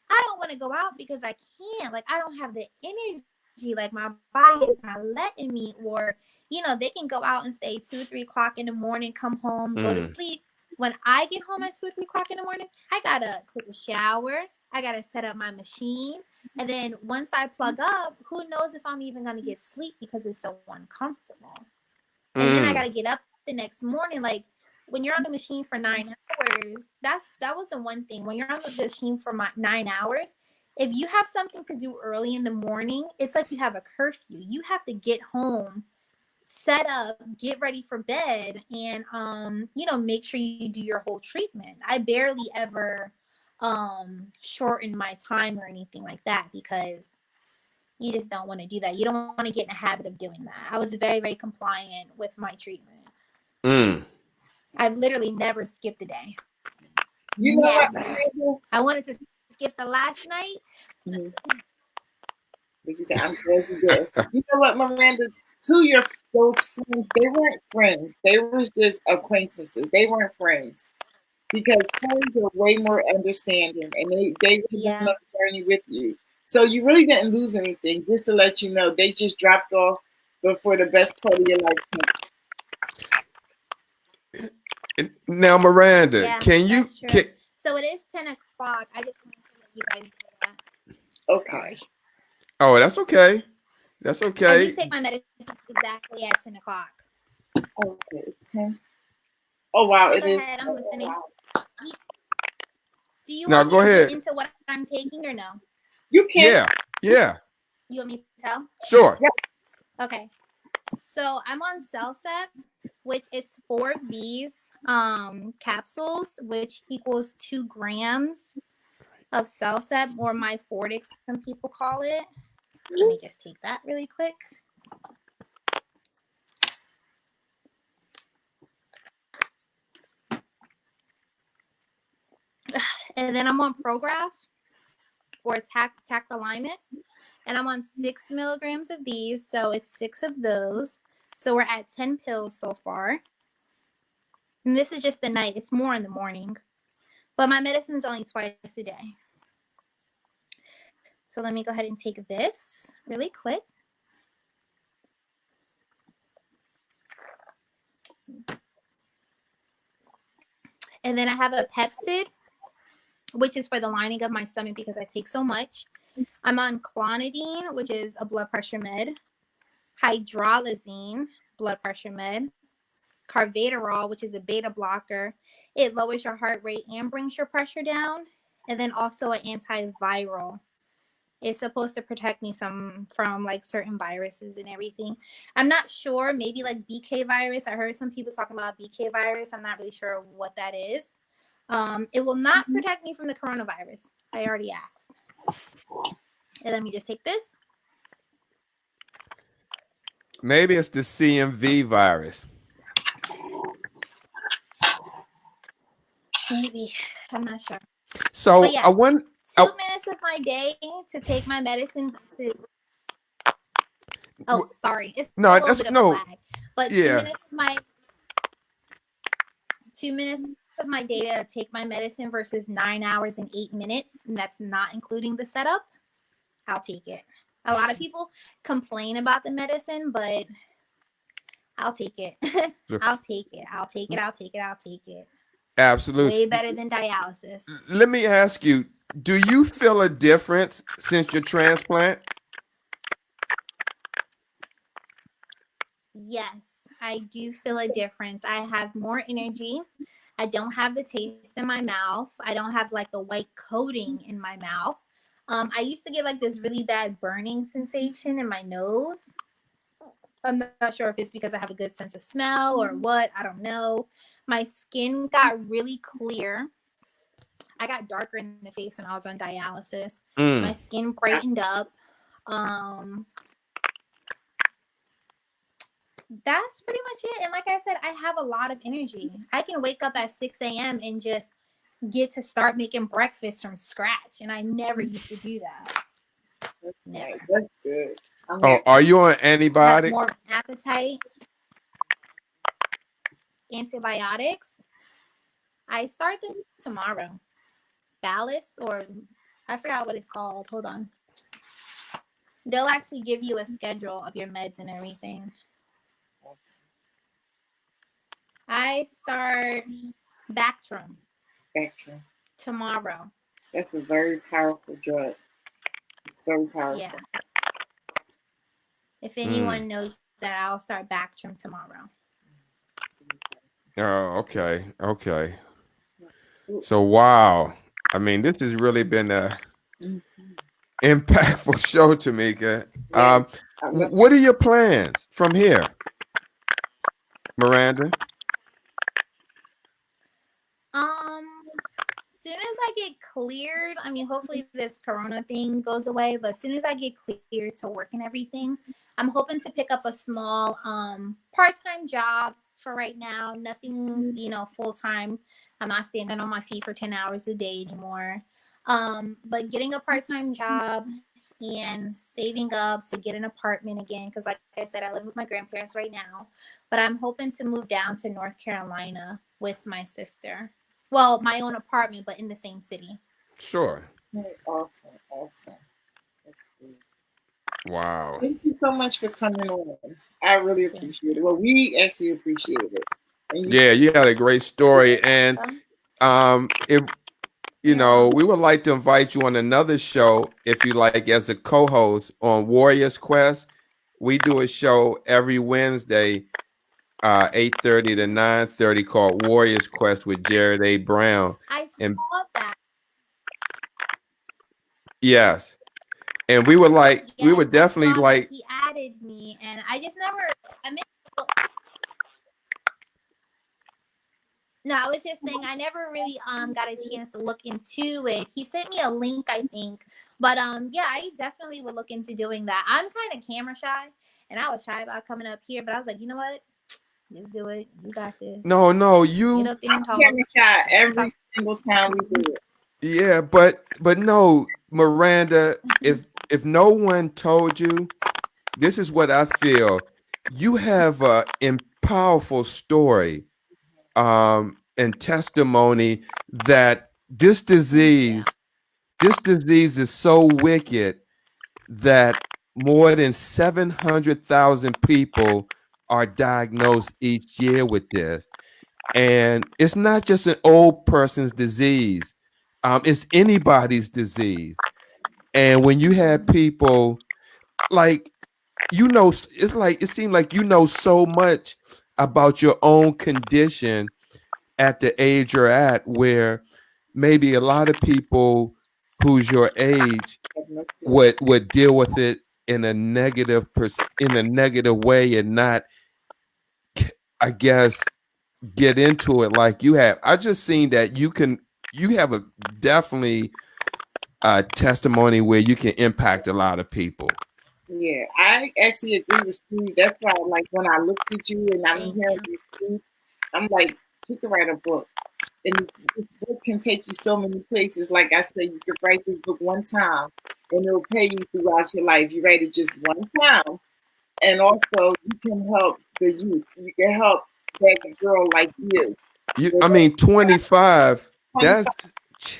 I don't want to go out because I can't. Like, I don't have the energy. Like, my body is not letting me. Or, they can go out and stay 2 or 3 o'clock in the morning, come home, go to Mm. sleep. When I get home at 2 or 3 o'clock in the morning, I gotta take a shower. I gotta set up my machine. And then once I plug up, who knows if I'm even gonna get sleep because it's so uncomfortable. And then I Mm. gotta get up the next morning. Like, when you're on the machine for 9 hours, that was the one thing. When you're on the machine for 9 hours, if you have something to do early in the morning, it's like you have a curfew. You have to get home, set up, get ready for bed, and make sure you do your whole treatment. I barely ever shorten my time or anything like that because you just don't want to do that. You don't want to get in a habit of doing that. I was very, very compliant with my treatment. Mm. I've literally never skipped a day. You know what? Never. I wanted to skip the last night. Mhm. I'm glad you did. You know what, Miranda? To those friends, they weren't friends. They were just acquaintances. They weren't friends because friends are way more understanding, and they were going on the journey with you. So you really didn't lose anything. Just to let you know, they just dropped off before the best part of your life came. Now, Miranda, Yeah, can you? that's true. So it is 10 o'clock. I just wanted to let you guys know that. Okay. Sorry. Oh, that's okay. That's I okay. do take my medicine exactly at 10 o'clock. Okay, it's 10. Oh, wow, No, it go is. ahead. I'm listening. Wow. Do you Now, want me go to ahead. get into what I'm taking or no? You can. Yeah, yeah. You want me to tell? Sure. Yeah. Okay. So I'm on CellCep, which is 4 of these capsules, which equals 2 grams of CellCep, or Myfortic, some people call it. Let me just take that really quick. And then I'm on Prograf or tacrolimus, and I'm on 6 milligrams of these, so it's 6 of those. So we're at 10 pills so far. And this is just the night. It's more in the morning. But my medicine's only twice a day. So let me go ahead and take this really quick. And then I have a Pepsid, which is for the lining of my stomach because I take so much. I'm on clonidine, which is a blood pressure med. Hydralazine, blood pressure med. Carvedilol, which is a beta blocker. It lowers your heart rate and brings your pressure down. And then also an antiviral. It's supposed to protect me from like certain viruses and everything. I'm not sure, maybe like BK virus. I heard some people talking about BK virus. I'm not really sure what that is. It will not protect me from the coronavirus. I already asked. And let me just take this. Maybe it's the CMV virus. Maybe. I'm not sure. So but yeah, I want 2 minutes of my day to take my medicine versus. Oh, sorry. It's a little bit of a lag. But yeah. 2 minutes of my day to take my medicine versus 9 hours and 8 minutes, and that's not including the setup. I'll take it. A lot of people complain about the medicine, but I'll take it. I'll take it. I'll take it. I'll take it. I'll take it. Absolutely. Way better than dialysis. Let me ask you, do you feel a difference since your transplant? Yes, I do feel a difference. I have more energy. I don't have the taste in my mouth. I don't have like the white coating in my mouth. I used to get like this really bad burning sensation in my nose. I'm not sure if it's because I have a good sense of smell or what. I don't know. My skin got really clear. I got darker in the face when I was on dialysis. My skin brightened up. That's pretty much it. And like I said, I have a lot of energy. I can wake up at 6 a.m. and just get to start making breakfast from scratch. And I never used to do that. Never. Nice. That's good. Are you on I have antibiotics? more appetite. Antibiotics. I start them tomorrow. Ballast, or I forgot what it's called. Hold on. They'll actually give you a schedule of your meds and everything. I start Bactrim tomorrow. That's a very powerful drug. It's very powerful. Yeah. If anyone knows that, I'll start Bactrim tomorrow. Oh, okay. Okay. So, wow. I mean, this has really been a impactful show, Tamika. Yeah. What are your plans from here, Miranda? Soon as I get cleared, I mean, hopefully this corona thing goes away, but as soon as I get cleared to work and everything, I'm hoping to pick up a small part-time job for right now. Nothing, full time. I'm not standing on my feet for 10 hours a day anymore. But getting a part-time job and saving up to get an apartment again, because like I said, I live with my grandparents right now. But I'm hoping to move down to North Carolina with my sister. Well, my own apartment, but in the same city. Sure. Awesome, awesome. That's good. Wow. Thank you so much for coming on. I really Thank appreciate it. you. Well, we actually appreciate it. And you, Yeah, you had a great story, and if You're welcome. we would like to invite you on another show if you like as a co-host on Warriors Quest. We do a show every Wednesday, 8:30 to 9:30, called Warriors Quest with Jared A. Brown. I And saw that. yes, and we Yes, would I definitely saw that like. he added me, and I just never. I meant. No, I was just saying I never really got a chance to look into it. He sent me a link, I think, but yeah, I definitely would look into doing that. I'm kind of camera shy, and I was shy about coming up here, but I was like, you know what? Just do it. You got this. No, Get you. up there I'm and talk. camera shy every Talk. single time we do it. Yeah, but no, Miranda. If no one told you, this is what I feel. You have a powerful story, and testimony that Thank you. this disease is so wicked that more than 700,000 people are diagnosed each year with this. And it's not just an old person's disease, it's anybody's disease. And when you have people like, it's like, it seemed like so much about your own condition at the age you're at, where maybe a lot of people who's your age I have no clue. would deal with it in a in a negative way, and not, I guess, get into it like you have. I just seen that you have a definitely a testimony where you can impact a lot of people. Yeah, I actually agree with Steve. That's why, like, when I looked at you and I'm Thank hearing you. you speak, I'm like, you could write a book. And this book can take you so many places. Like I said, you could write this book one time and it'll pay you throughout your life. You write it just one time. And also, you can help the youth. You can help that girl like you. I mean, 25. 25. That's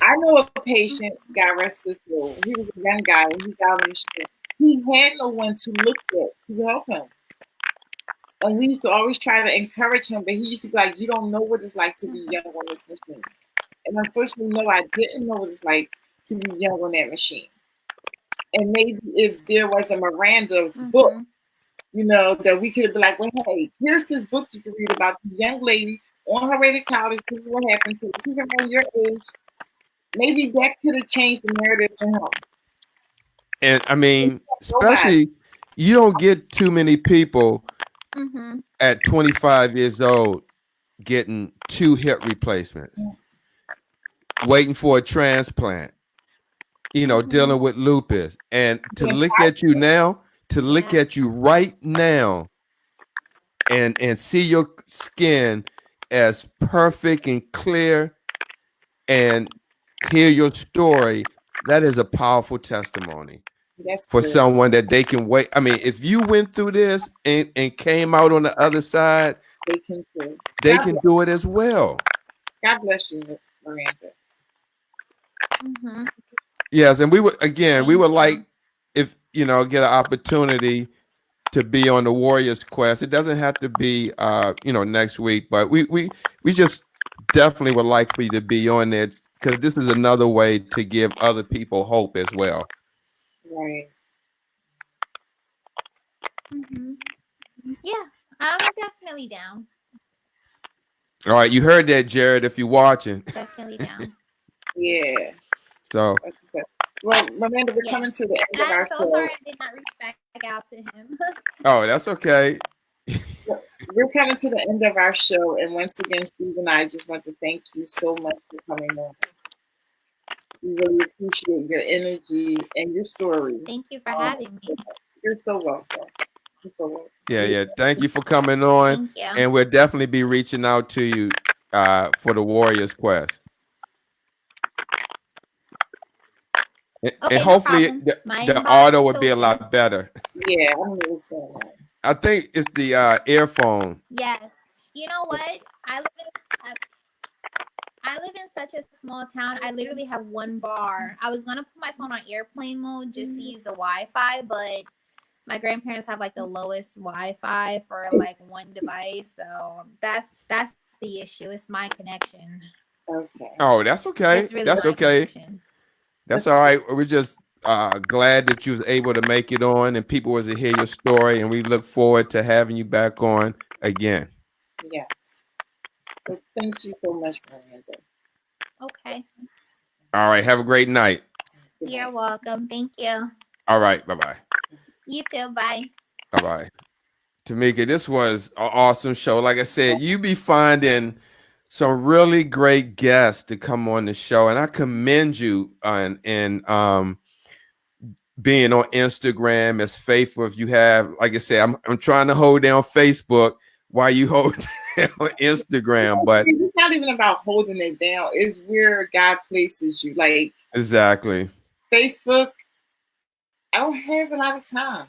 I know a patient, God rest his soul. He was a young guy and he got on the street. He had no one to look at to help him. And we used to always try to encourage him, but he used to be like, "You don't know what it's like to be young on this machine." And unfortunately, no, I didn't know what it's like to be young on that machine. And maybe if there was a Miranda's book, Mm-hmm. that we could be like, well, hey, here's this book you can read about the young lady on her way to college. This is what happened to her. She's around your age. Maybe that could have changed the narrative for him. And I mean, Nobody. especially, you don't get too many people Mm-hmm. at 25 years old getting 2 hip replacements, waiting for a transplant, Mm-hmm. dealing with lupus. And to Being look at you now, to look Yeah. at you right now, and see your skin as perfect and clear, and hear your story, that is a powerful testimony that's for good. someone that they can wait. I mean, if you went through this and came out on the other side, They can too. they God can bless, do it as well. God bless you, Miranda. Mm-hmm. Yes, and we Thank would you. like, if get an opportunity to be on the Warriors Quest. It doesn't have to be next week, but we just definitely would like for you to be on there, because this is another way to give other people hope as well. Right. Mm-hmm. Yeah, I'm definitely down. All right, you heard that, Jared, if you're watching. Definitely down. Yeah. So, Like I said. Well, Miranda, we're Yeah. coming to the end And of I'm our so show. sorry I did not reach back out to him. oh, that's okay. We're coming to the end of our show, and once again, Steve and I just want to thank you so much for coming on. We really appreciate your energy and your story. Thank you for Um, having me. you're so welcome. So, Yeah, yeah. Thank you for coming on, Thank you. and we'll definitely be reaching out to you for the Warriors Quest. And Okay, no hopefully problem. My the inbox audio is will be a open. lot better. yeah, I don't know what's going on. I think it's the earphone. Yes. You know what? I live in such a small town. I literally have one bar. I was gonna put my phone on airplane mode just to use the Wi-Fi, but my grandparents have like the lowest Wi-Fi for like one device, so that's the issue. It's my connection. Okay. Oh, that's okay. It's really That's my okay. connection. That's all right. We're just glad that you was able to make it on, and people was to hear your story, and we look forward to having you back on again. Yes. So thank you so much, Miranda. Okay. All right. Have a great night. Good You're night. welcome. Thank you. All right. Bye bye. You too. Bye. Bye bye. Tamika, this was an awesome show. Like I said, you be finding some really great guests to come on the show, and I commend you on being on Instagram as faithful. If you have, like I said, I'm trying to hold down Facebook while you hold down Instagram, but It's not even about holding it down. It's where God places you. Like exactly. Facebook, I don't have a lot of time.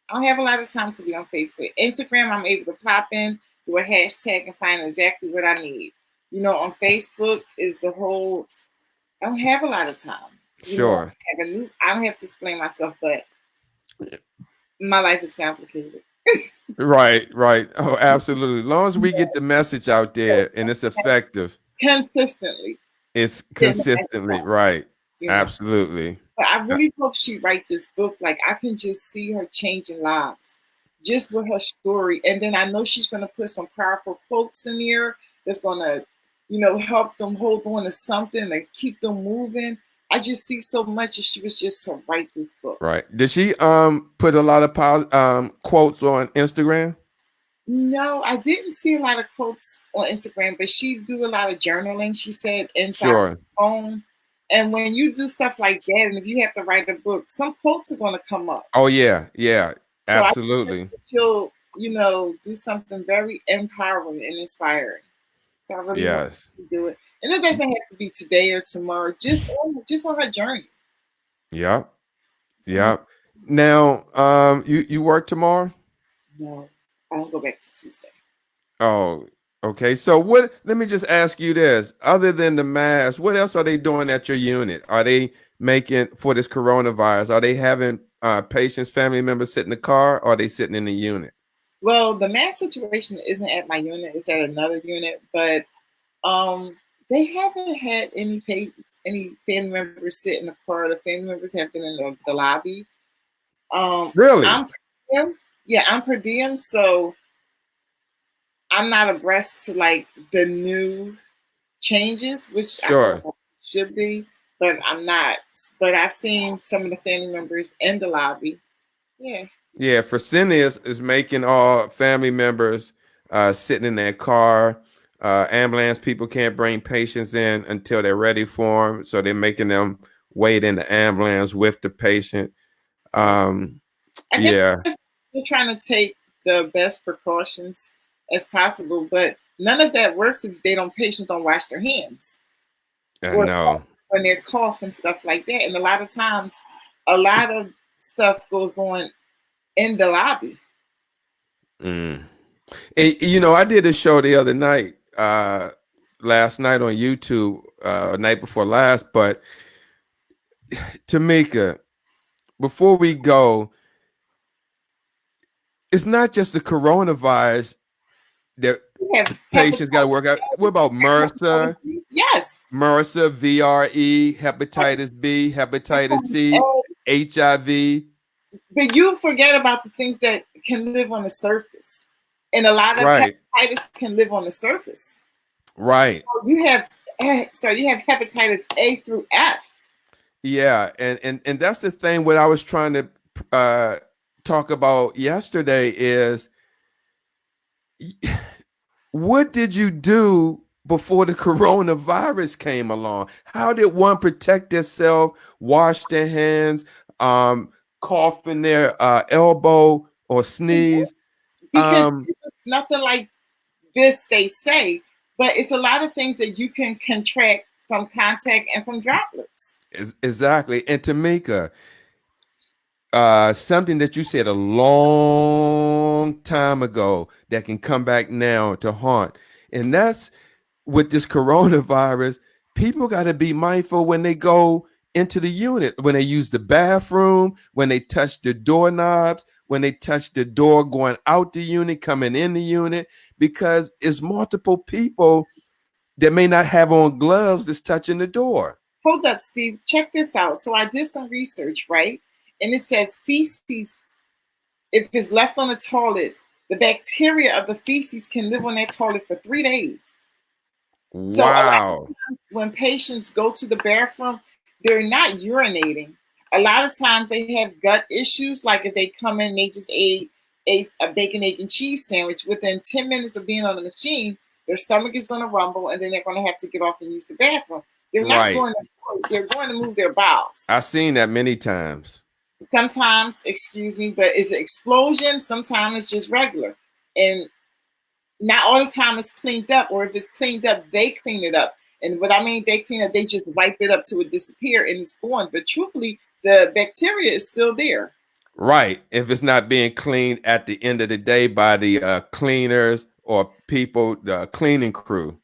I don't have a lot of time to be on Facebook. Instagram, I'm able to pop in, do a hashtag, and find exactly what I need. You know, on Facebook is the whole. I don't have a lot of time. You know, Sure. I don't have to explain myself, but my life is complicated. Right, right. Oh, absolutely. As long as we get the message out there and it's effective, Consistently, it's getting the message consistently out, right. you know. Absolutely. But I really hope she write this book. Like I can just see her changing lives just with her story. And then I know she's gonna put some powerful quotes in here that's gonna, help them hold on to something and keep them moving. I just see so much if she was just to write this book. Right. Did she put a lot of quotes on Instagram? No, I didn't see a lot of quotes on Instagram, but she do a lot of journaling. She said inside her Sure. phone. And when you do stuff like that, and if you have to write a book, some quotes are going to come up. Oh yeah, yeah. So I Absolutely. think she'll, do something very empowering and inspiring. So I really want Yes. to do it. And it doesn't have to be today or tomorrow, just on her journey. Yep. So, Yep. Now, you work tomorrow? no, I don't go back to Tuesday. Oh, okay. So what, let me just ask you this. Other than the mask, what else are they doing at your unit? Are they making for this coronavirus? Are they having patients, family members sit in the car, or are they sitting in the unit? Well, the mass situation isn't at my unit; it's at another unit. But they haven't had any family members sit in the car. The family members have been in the lobby. Really? I'm per diem. Yeah, I'm per diem, so I'm not abreast to like the new changes, which I feel Sure. like I should be, but I'm not. But I've seen some of the family members in the lobby. Yeah. Yeah, Fresenius is making all family members sitting in their car. Ambulance people can't bring patients in until they're ready for them, so they're making them wait in the ambulance with the patient. Um, I guess yeah, they're trying to take the best precautions as possible, but none of that works if patients don't wash their hands I or know. when they're cough and stuff like that. And a lot of times, a lot of stuff goes on in the lobby. Mm. And, I did a show the other night, last night on YouTube, night before last. But Tamika, before we go, it's not just the coronavirus that We have patients got to hepatitis work out. What about A. MRSA? Yes. MRSA, VRE, hepatitis B, hepatitis C, Oh, HIV. but you forget about the things that can live on the surface. And a lot of Right, hepatitis can live on the surface. right. So you have hepatitis A through F. Yeah, and that's the thing. What I was trying to uh, talk about yesterday is what did you do before the coronavirus came along? How did one protect themselves, wash their hands, cough in their elbow or sneeze. Because it's nothing like this, they say, but it's a lot of things that you can contract from contact and from droplets. Exactly. And Tamika, something that you said a long time ago that can come back now to haunt, and that's with this coronavirus. People got to be mindful when they go into the unit, when they use the bathroom, when they touch the doorknobs, when they touch the door going out the unit, coming in the unit, because it's multiple people that may not have on gloves that's touching the door. Hold up, Steve. Check this out. So I did some research, right? And it says feces, if it's left on the toilet, the bacteria of the feces can live on that toilet for 3 days. So a lot of Wow. times when patients go to the bathroom, they're not urinating. A lot of times they have gut issues, like if they come in, they just ate a bacon, egg, and cheese sandwich. Within 10 minutes of being on the machine, their stomach is going to rumble, and then they're going to have to get off and use the bathroom. They're not going to, they're going to move their bowels. I've seen that many times. Sometimes, excuse me, but it's an explosion. Sometimes it's just regular. And not all the time it's cleaned up, or if it's cleaned up, they clean it up. And what I mean, they clean up, they just wipe it up till it disappear and it's gone. But truthfully, the bacteria is still there. Right. If it's not being cleaned at the end of the day by the cleaners or people, the cleaning crew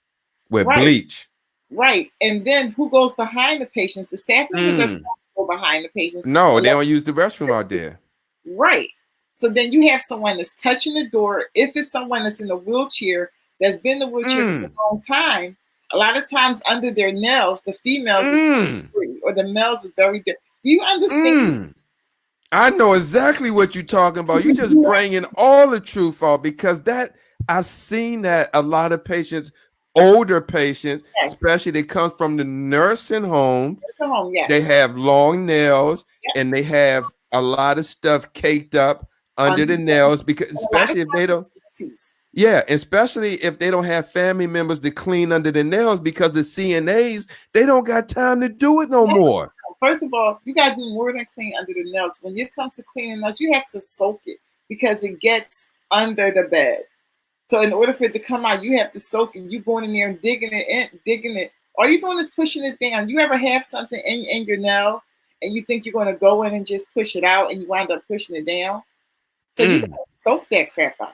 with bleach. Right. And then who goes behind the patients? The staff members that's go behind the patients. No, they don't use the restroom out there. Right. So then you have someone that's touching the door. If it's someone that's in a wheelchair, that's been in the wheelchair for a long time, a lot of times under their nails, the females are free, or the males are very good. Do you understand? I know exactly what you're talking about. You just bringing all the truth out, because that I've seen that a lot of patients, older patients, especially they come from the nursing home. They have long nails and they have a lot of stuff caked up under the nails, because especially if they don't, especially if they don't have family members to clean under the nails, because the CNAs, they don't got time to do it no more. First of all, you got to do more than clean under the nails. When it comes to cleaning nails, you have to soak it, because it gets under the bed. So in order for it to come out, you have to soak it. You going in there and digging it. All you're doing is pushing it down. You ever have something in your nail and you think you're going to go in and just push it out, and you wind up pushing it down? So you got to soak that crap out.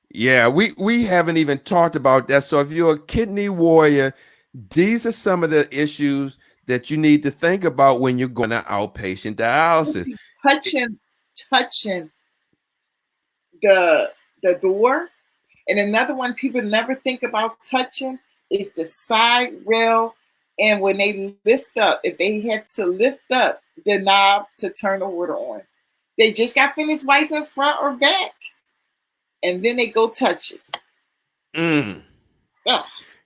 Yeah, we haven't even talked about that. So if you're a kidney warrior, these are some of the issues that you need to think about when you're going to outpatient dialysis. Touching the door. And another one people never think about touching is the side rail. And when they lift up, if they had to lift up the knob to turn the water on, they just got finished wiping front or back, and then they go touch it.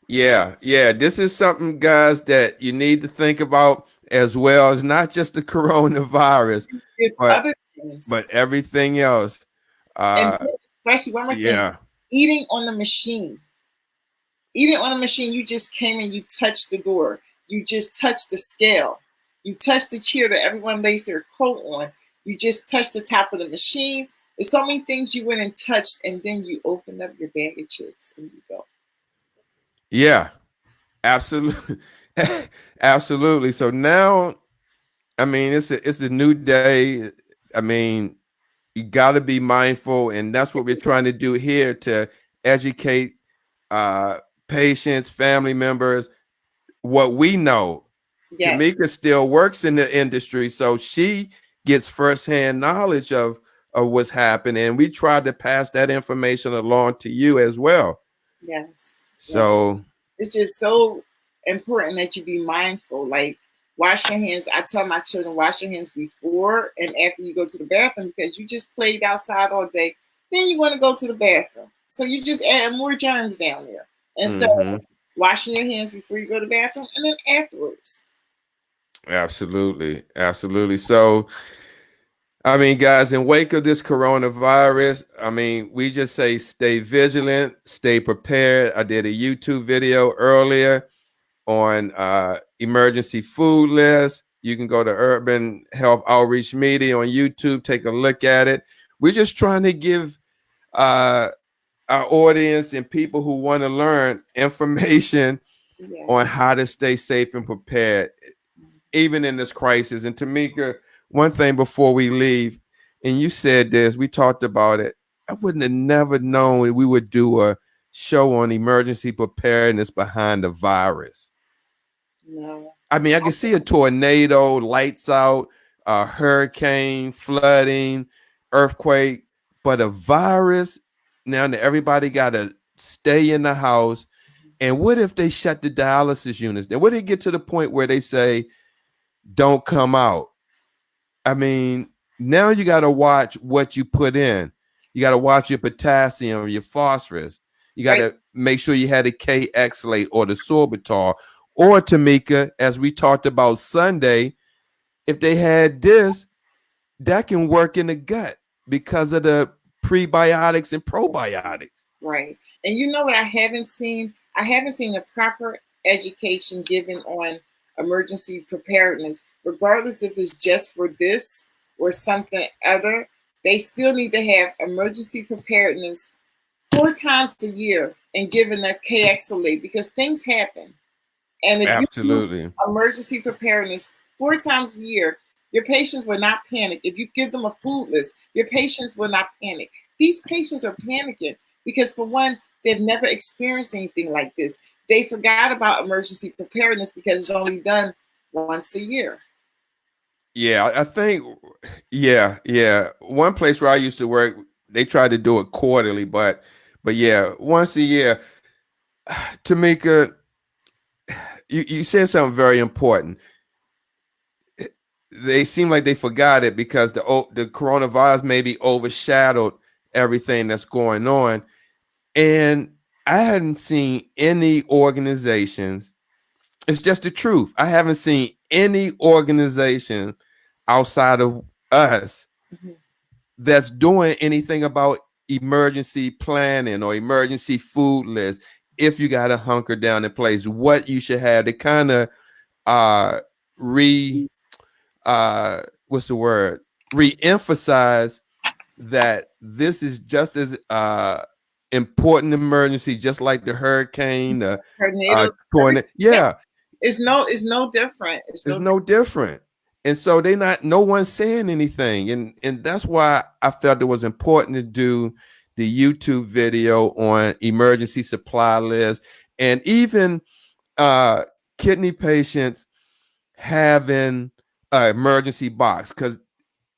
Yeah. This is something, guys, that you need to think about as well. It's not just the coronavirus, but everything else. And especially one more thing, eating on the machine. Eating on the machine, you just came and you touched the door. You just touched the scale. You touched the chair that everyone lays their coat on. You just touched the top of the machine. There's so many things you went and touched, and then you open up your bag of chips and you go. Yeah, absolutely. Absolutely. So now, I mean, it's a new day. I mean, you got to be mindful, and that's what we're trying to do here, to educate patients, family members, what we know. Tamika still works in the industry, so she gets firsthand knowledge of what's happening. We try to pass that information along to you as well. So it's just so important that you be mindful. Like, wash your hands. I tell my children, wash your hands before and after you go to the bathroom, because you just played outside all day. Then you want to go to the bathroom. So you just add more germs down there. Instead of washing your hands before you go to the bathroom and then afterwards. Absolutely. So, I mean, guys, in wake of this coronavirus, I mean, we just say stay vigilant, stay prepared. I did a YouTube video earlier on emergency food list. You can go to Urban Health Outreach Media on YouTube, take a look at it. We're just trying to give our audience and people who want to learn information on how to stay safe and prepared, even in this crisis. And Tamika, one thing before we leave, and you said this, we talked about it. I wouldn't have never known we would do a show on emergency preparedness behind the virus. No. I mean, I can see a tornado, lights out, a hurricane, flooding, earthquake, but a virus, now that everybody got to stay in the house. And what if they shut the dialysis units? Then what if they get to the point where they say, don't come out? I mean, now you got to watch what you put in. You got to watch your potassium, your phosphorus. You got to make sure you had a K-Xlate or the sorbitol. Or Tamika, as we talked about Sunday, if they had this, that can work in the gut because of the prebiotics and probiotics. Right. And you know what I haven't seen? I haven't seen a proper education given on emergency preparedness, regardless if it's just for this or something other. They still need to have emergency preparedness 4 times a year and given a KXLA because things happen. And if Absolutely. you do emergency preparedness 4 times a year, your patients will not panic. If you give them a food list, your patients will not panic. These patients are panicking because, for one, they've never experienced anything like this. They forgot about emergency preparedness because it's only done once a year. Yeah, I think, yeah. One place where I used to work, they tried to do it quarterly, but yeah, once a year. Tamika, you said something very important. They seem like they forgot it because the coronavirus maybe overshadowed everything that's going on. And I hadn't seen any organizations. It's just the truth. I haven't seen any organization outside of us that's doing anything about emergency planning or emergency food lists. If you got to hunker down in place, what you should have to kind of what's the word? Re-emphasize that this is just as important emergency, just like the hurricane, the tornado. Yeah, it's no different. It's no different. And so no one's saying anything. And that's why I felt it was important to do the YouTube video on emergency supply list, and even kidney patients having an emergency box, because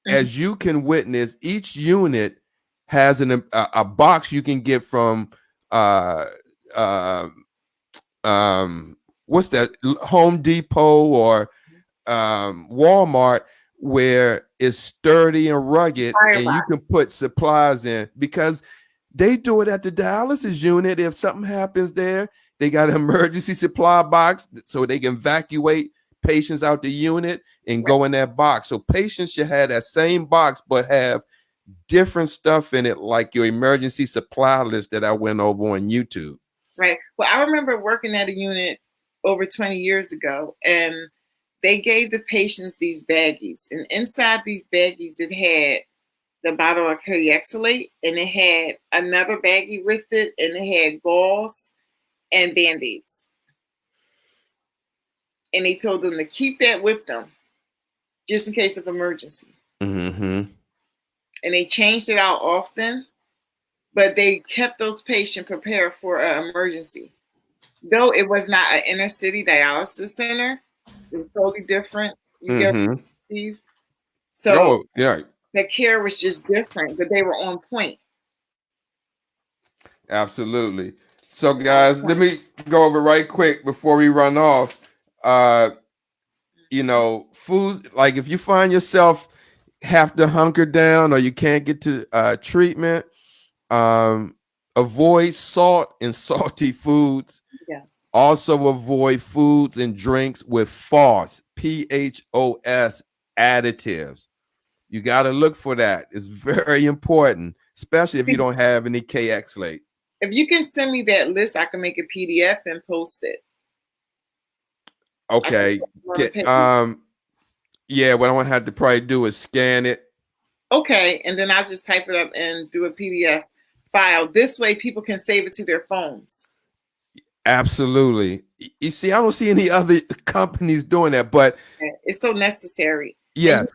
as you can witness, each unit has a box you can get from what's that, Home Depot or Walmart, where it's sturdy and rugged, and you can put supplies in, because they do it at the dialysis unit. If something happens there, they got an emergency supply box so they can evacuate patients out the unit and go in that box. So patients should have that same box, but have different stuff in it, like your emergency supply list that I went over on YouTube. Right. Well, I remember working at a unit over 20 years ago, and they gave the patients these baggies, and inside these baggies, it had the bottle of Kodiaxolate, and it had another baggie with it, and it had gauze and Band-Aids. And they told them to keep that with them, just in case of emergency. Mm-hmm. And they changed it out often, but they kept those patients prepared for an emergency. Though it was not an inner city dialysis center, it was totally different. You get it, Steve? So the care was just different, but they were on point. Absolutely. So guys, let me go over right quick before we run off. Food, like if you find yourself have to hunker down or you can't get to treatment, avoid salt and salty foods. Yes. Also avoid foods and drinks with PHOS additives. You got to look for that. It's very important, especially if you don't have any KXlate. If you can send me that list, I can make a PDF and post it. Okay. Yeah, what I'm gonna have to probably do is scan it Okay, and then I just type it up and do a PDF file. This way people can save it to their phones. Absolutely. You see, I don't see any other companies doing that, but it's so necessary. yeah. And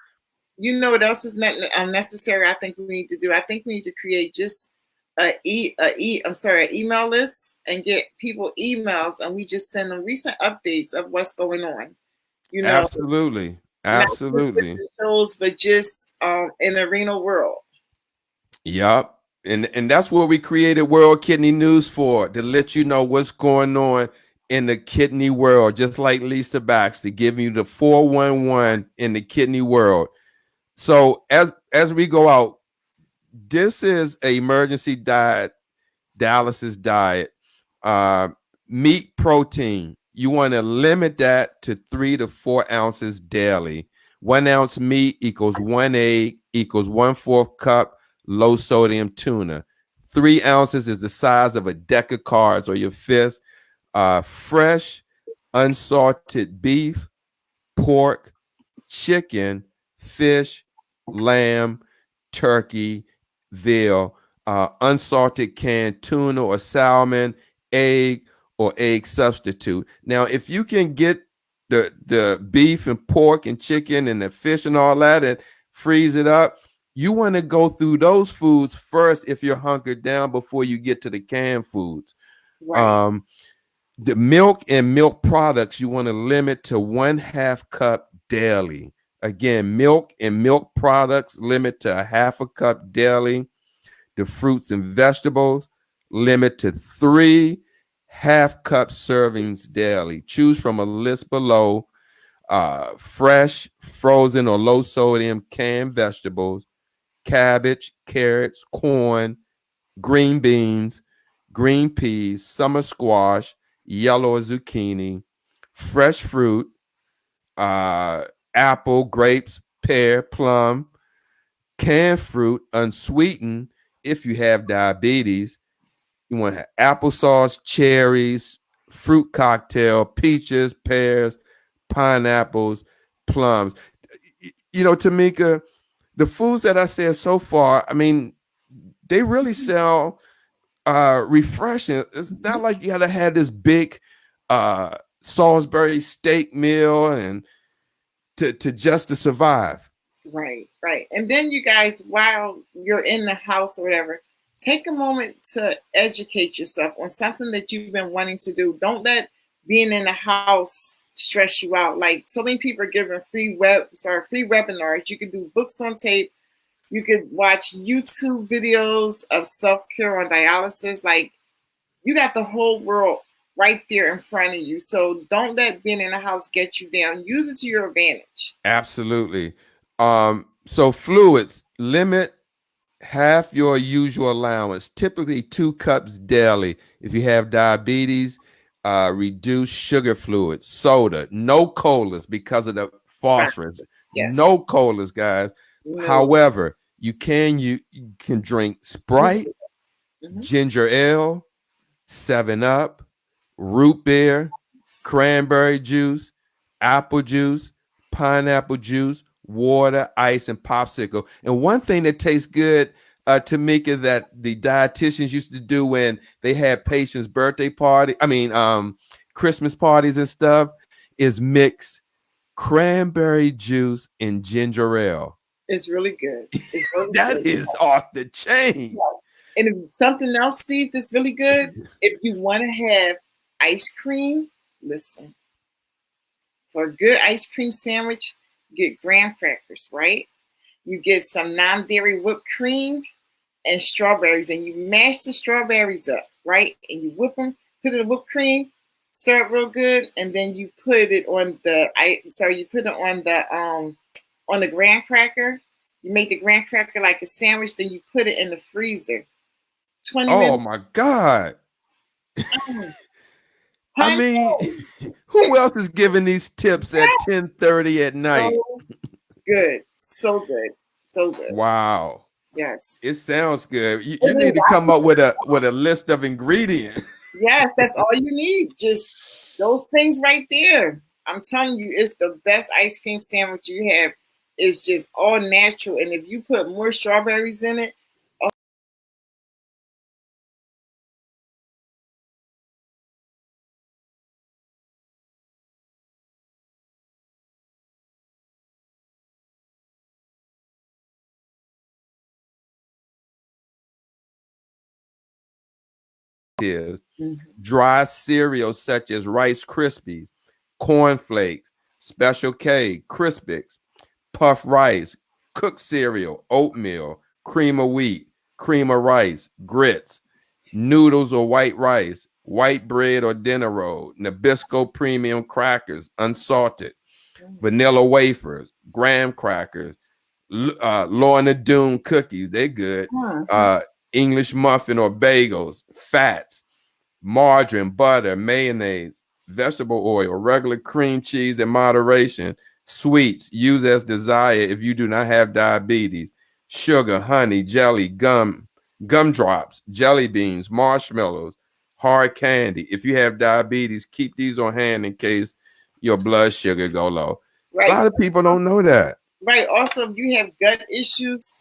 you know what else is not unnecessary? I think we need to do. I think we need to create just an email list and get people emails, and we just send them recent updates of what's going on. You know, Absolutely. not just with Absolutely. the shows, but just in the renal world. Yep. And that's what we created World Kidney News for, to let you know what's going on in the kidney world, just like Lisa Baxter, giving you the 411 in the kidney world. So as we go out, this is an emergency dialysis diet. Meat protein, you want to limit that to 3 to 4 ounces daily. 1 ounce meat equals 1 egg equals 1/4 cup low sodium tuna. 3 ounces is the size of a deck of cards or your fist. Fresh, unsalted beef, pork, chicken, fish, lamb, turkey, veal, unsalted canned tuna or salmon, egg or egg substitute. Now, if you can get the beef and pork and chicken and the fish and all that and freeze it up, you want to go through those foods first if you're hunkered down before you get to the canned foods. Right. The milk and milk products you want to limit to 1/2 cup daily. Again, milk and milk products limit to 1/2 cup daily. The fruits and vegetables limit to 3 1/2 cup servings daily. Choose from a list below. Fresh, frozen, or low sodium canned vegetables, cabbage, carrots, corn, green beans, green peas, summer squash, yellow zucchini, fresh fruit, apple, grapes, pear, plum, canned fruit, unsweetened if you have diabetes. You want to have applesauce, cherries, fruit cocktail, peaches, pears, pineapples, plums. You know, Tamika, the foods that I said so far, I mean, they really sell refreshing. It's not like you gotta have this big Salisbury steak meal and to just to survive. Right, right. And then you guys, while you're in the house or whatever, take a moment to educate yourself on something that you've been wanting to do. Don't let being in the house stress you out. Like so many people are giving free webinars. You can do books on tape. You could watch YouTube videos of self-care on dialysis. Like you got the whole world right there in front of you. So don't let being in the house get you down. Use it to your advantage. Absolutely. So fluids, limit half your usual allowance, typically 2 cups daily. If you have diabetes, reduce sugar fluids, soda, no colas because of the phosphorus. Yes. No colas, guys. No. However, you can drink Sprite, ginger ale, 7-Up, root beer, cranberry juice, apple juice, pineapple juice, water, ice, and popsicle. And one thing that tastes good, Tamika, that the dietitians used to do when they had patients' birthday Christmas parties and stuff, is mix cranberry juice and ginger ale. It's really good. It's really That good. is off the chain. Yes. And if something else, Steve, that's really good, if you want to have ice cream, listen. For a good ice cream sandwich, get graham crackers, right? You get some non-dairy whipped cream and strawberries, and you mash the strawberries up, right? And you whip them, put it in whipped cream, stir it real good, and then you put it on the graham cracker. You make the graham cracker like a sandwich, then you put it in the freezer. 20 minutes. Oh my God. I mean, who else is giving these tips at 10:30 at night? So good. So good. So good. Wow. Yes. It sounds good. You need to come up with a list of ingredients. Yes, that's all you need. Just those things right there. I'm telling you, it's the best ice cream sandwich you have. is just all natural. And if you put more strawberries in it, dry cereals such as Rice Krispies, Corn Flakes, Special K, Crispix, puff rice, cooked cereal, oatmeal, cream of wheat, cream of rice, grits, noodles or white rice, white bread or dinner roll, Nabisco premium crackers, unsalted, vanilla wafers, graham crackers, Lorna Doone cookies, they good, English muffin or bagels, fats, margarine, butter, mayonnaise, vegetable oil, regular cream cheese in moderation, sweets, use as desired if you do not have diabetes, sugar, honey, jelly, gumdrops, jelly beans, marshmallows, hard candy. If you have diabetes, keep these on hand in case your blood sugar go low. Right. A lot of people don't know that. Right. Also, if you have gut issues,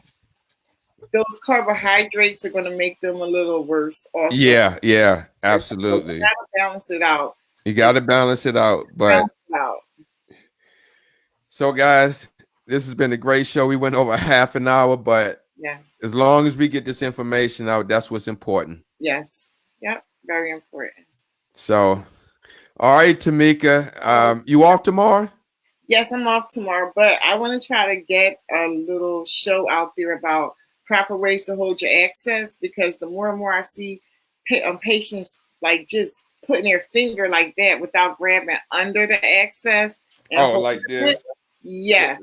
those carbohydrates are going to make them a little worse. Also, yeah, absolutely. So you got to balance it out. You got to balance it out, but so guys, this has been a great show. We went over half an hour, but as long as we get this information out, that's what's important. Yes. Yep. Very important. So, all right, Tamika, you off tomorrow? Yes, I'm off tomorrow, but I want to try to get a little show out there about proper ways to hold your access, because the more and more I see patients like just putting their finger like that without grabbing under the access. And like this? Yes.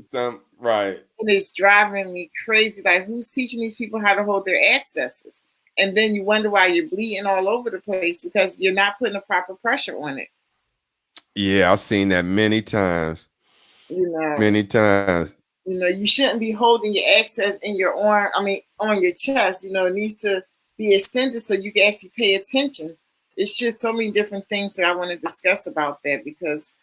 Right. And it's driving me crazy. Like, who's teaching these people how to hold their accesses? And then you wonder why you're bleeding all over the place, because you're not putting the proper pressure on it. Yeah, I've seen that many times. Many times. You shouldn't be holding your access in your arm, on your chest. It needs to be extended so you can actually pay attention. It's just so many different things that I want to discuss about that, because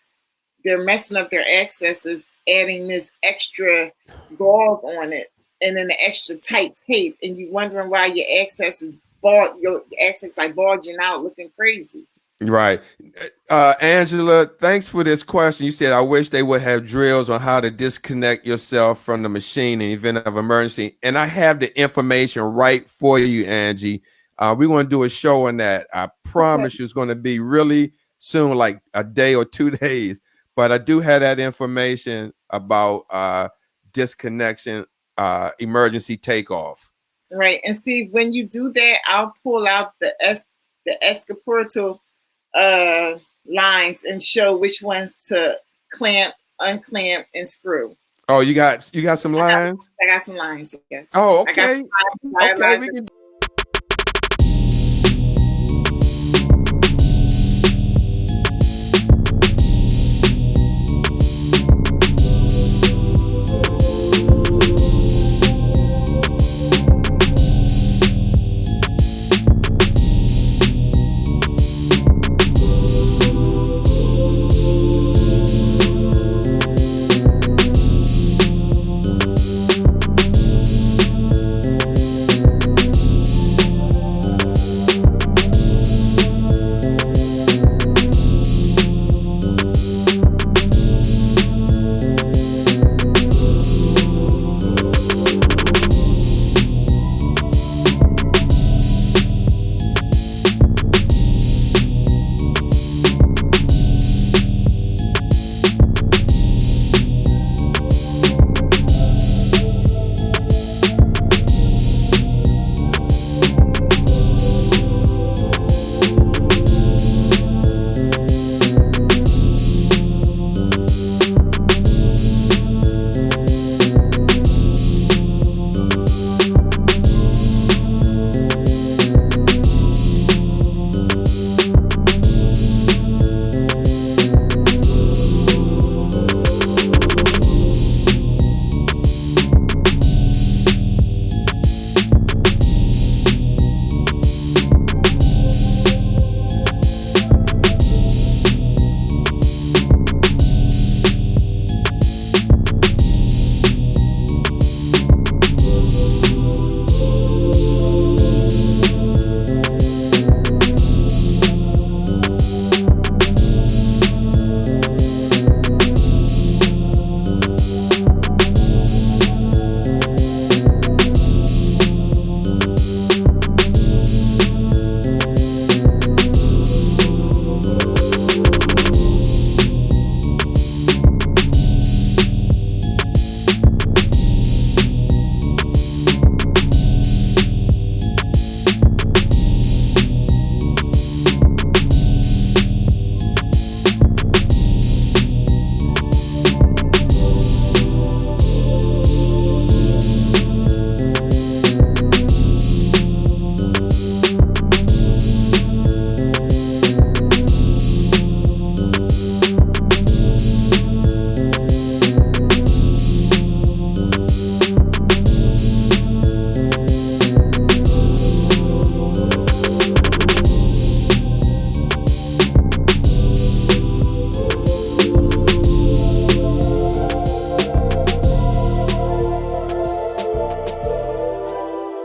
they're messing up their accesses, adding this extra gauze on it and then the extra tight tape, and you wondering why your access is like bulging out, looking crazy. Right. Angela, thanks for this question. You said, I wish they would have drills on how to disconnect yourself from the machine in the event of emergency. And I have the information right for you, Angie. We're going to do a show on that. I promise you it's going to be really soon, like a day or 2 days. But I do have that information about disconnection, emergency takeoff. Right. And Steve, when you do that, I'll pull out the escaportal lines and show which ones to clamp, unclamp, and screw. Oh, you got some lines? I got some lines, yes. Oh, okay. Okay, we can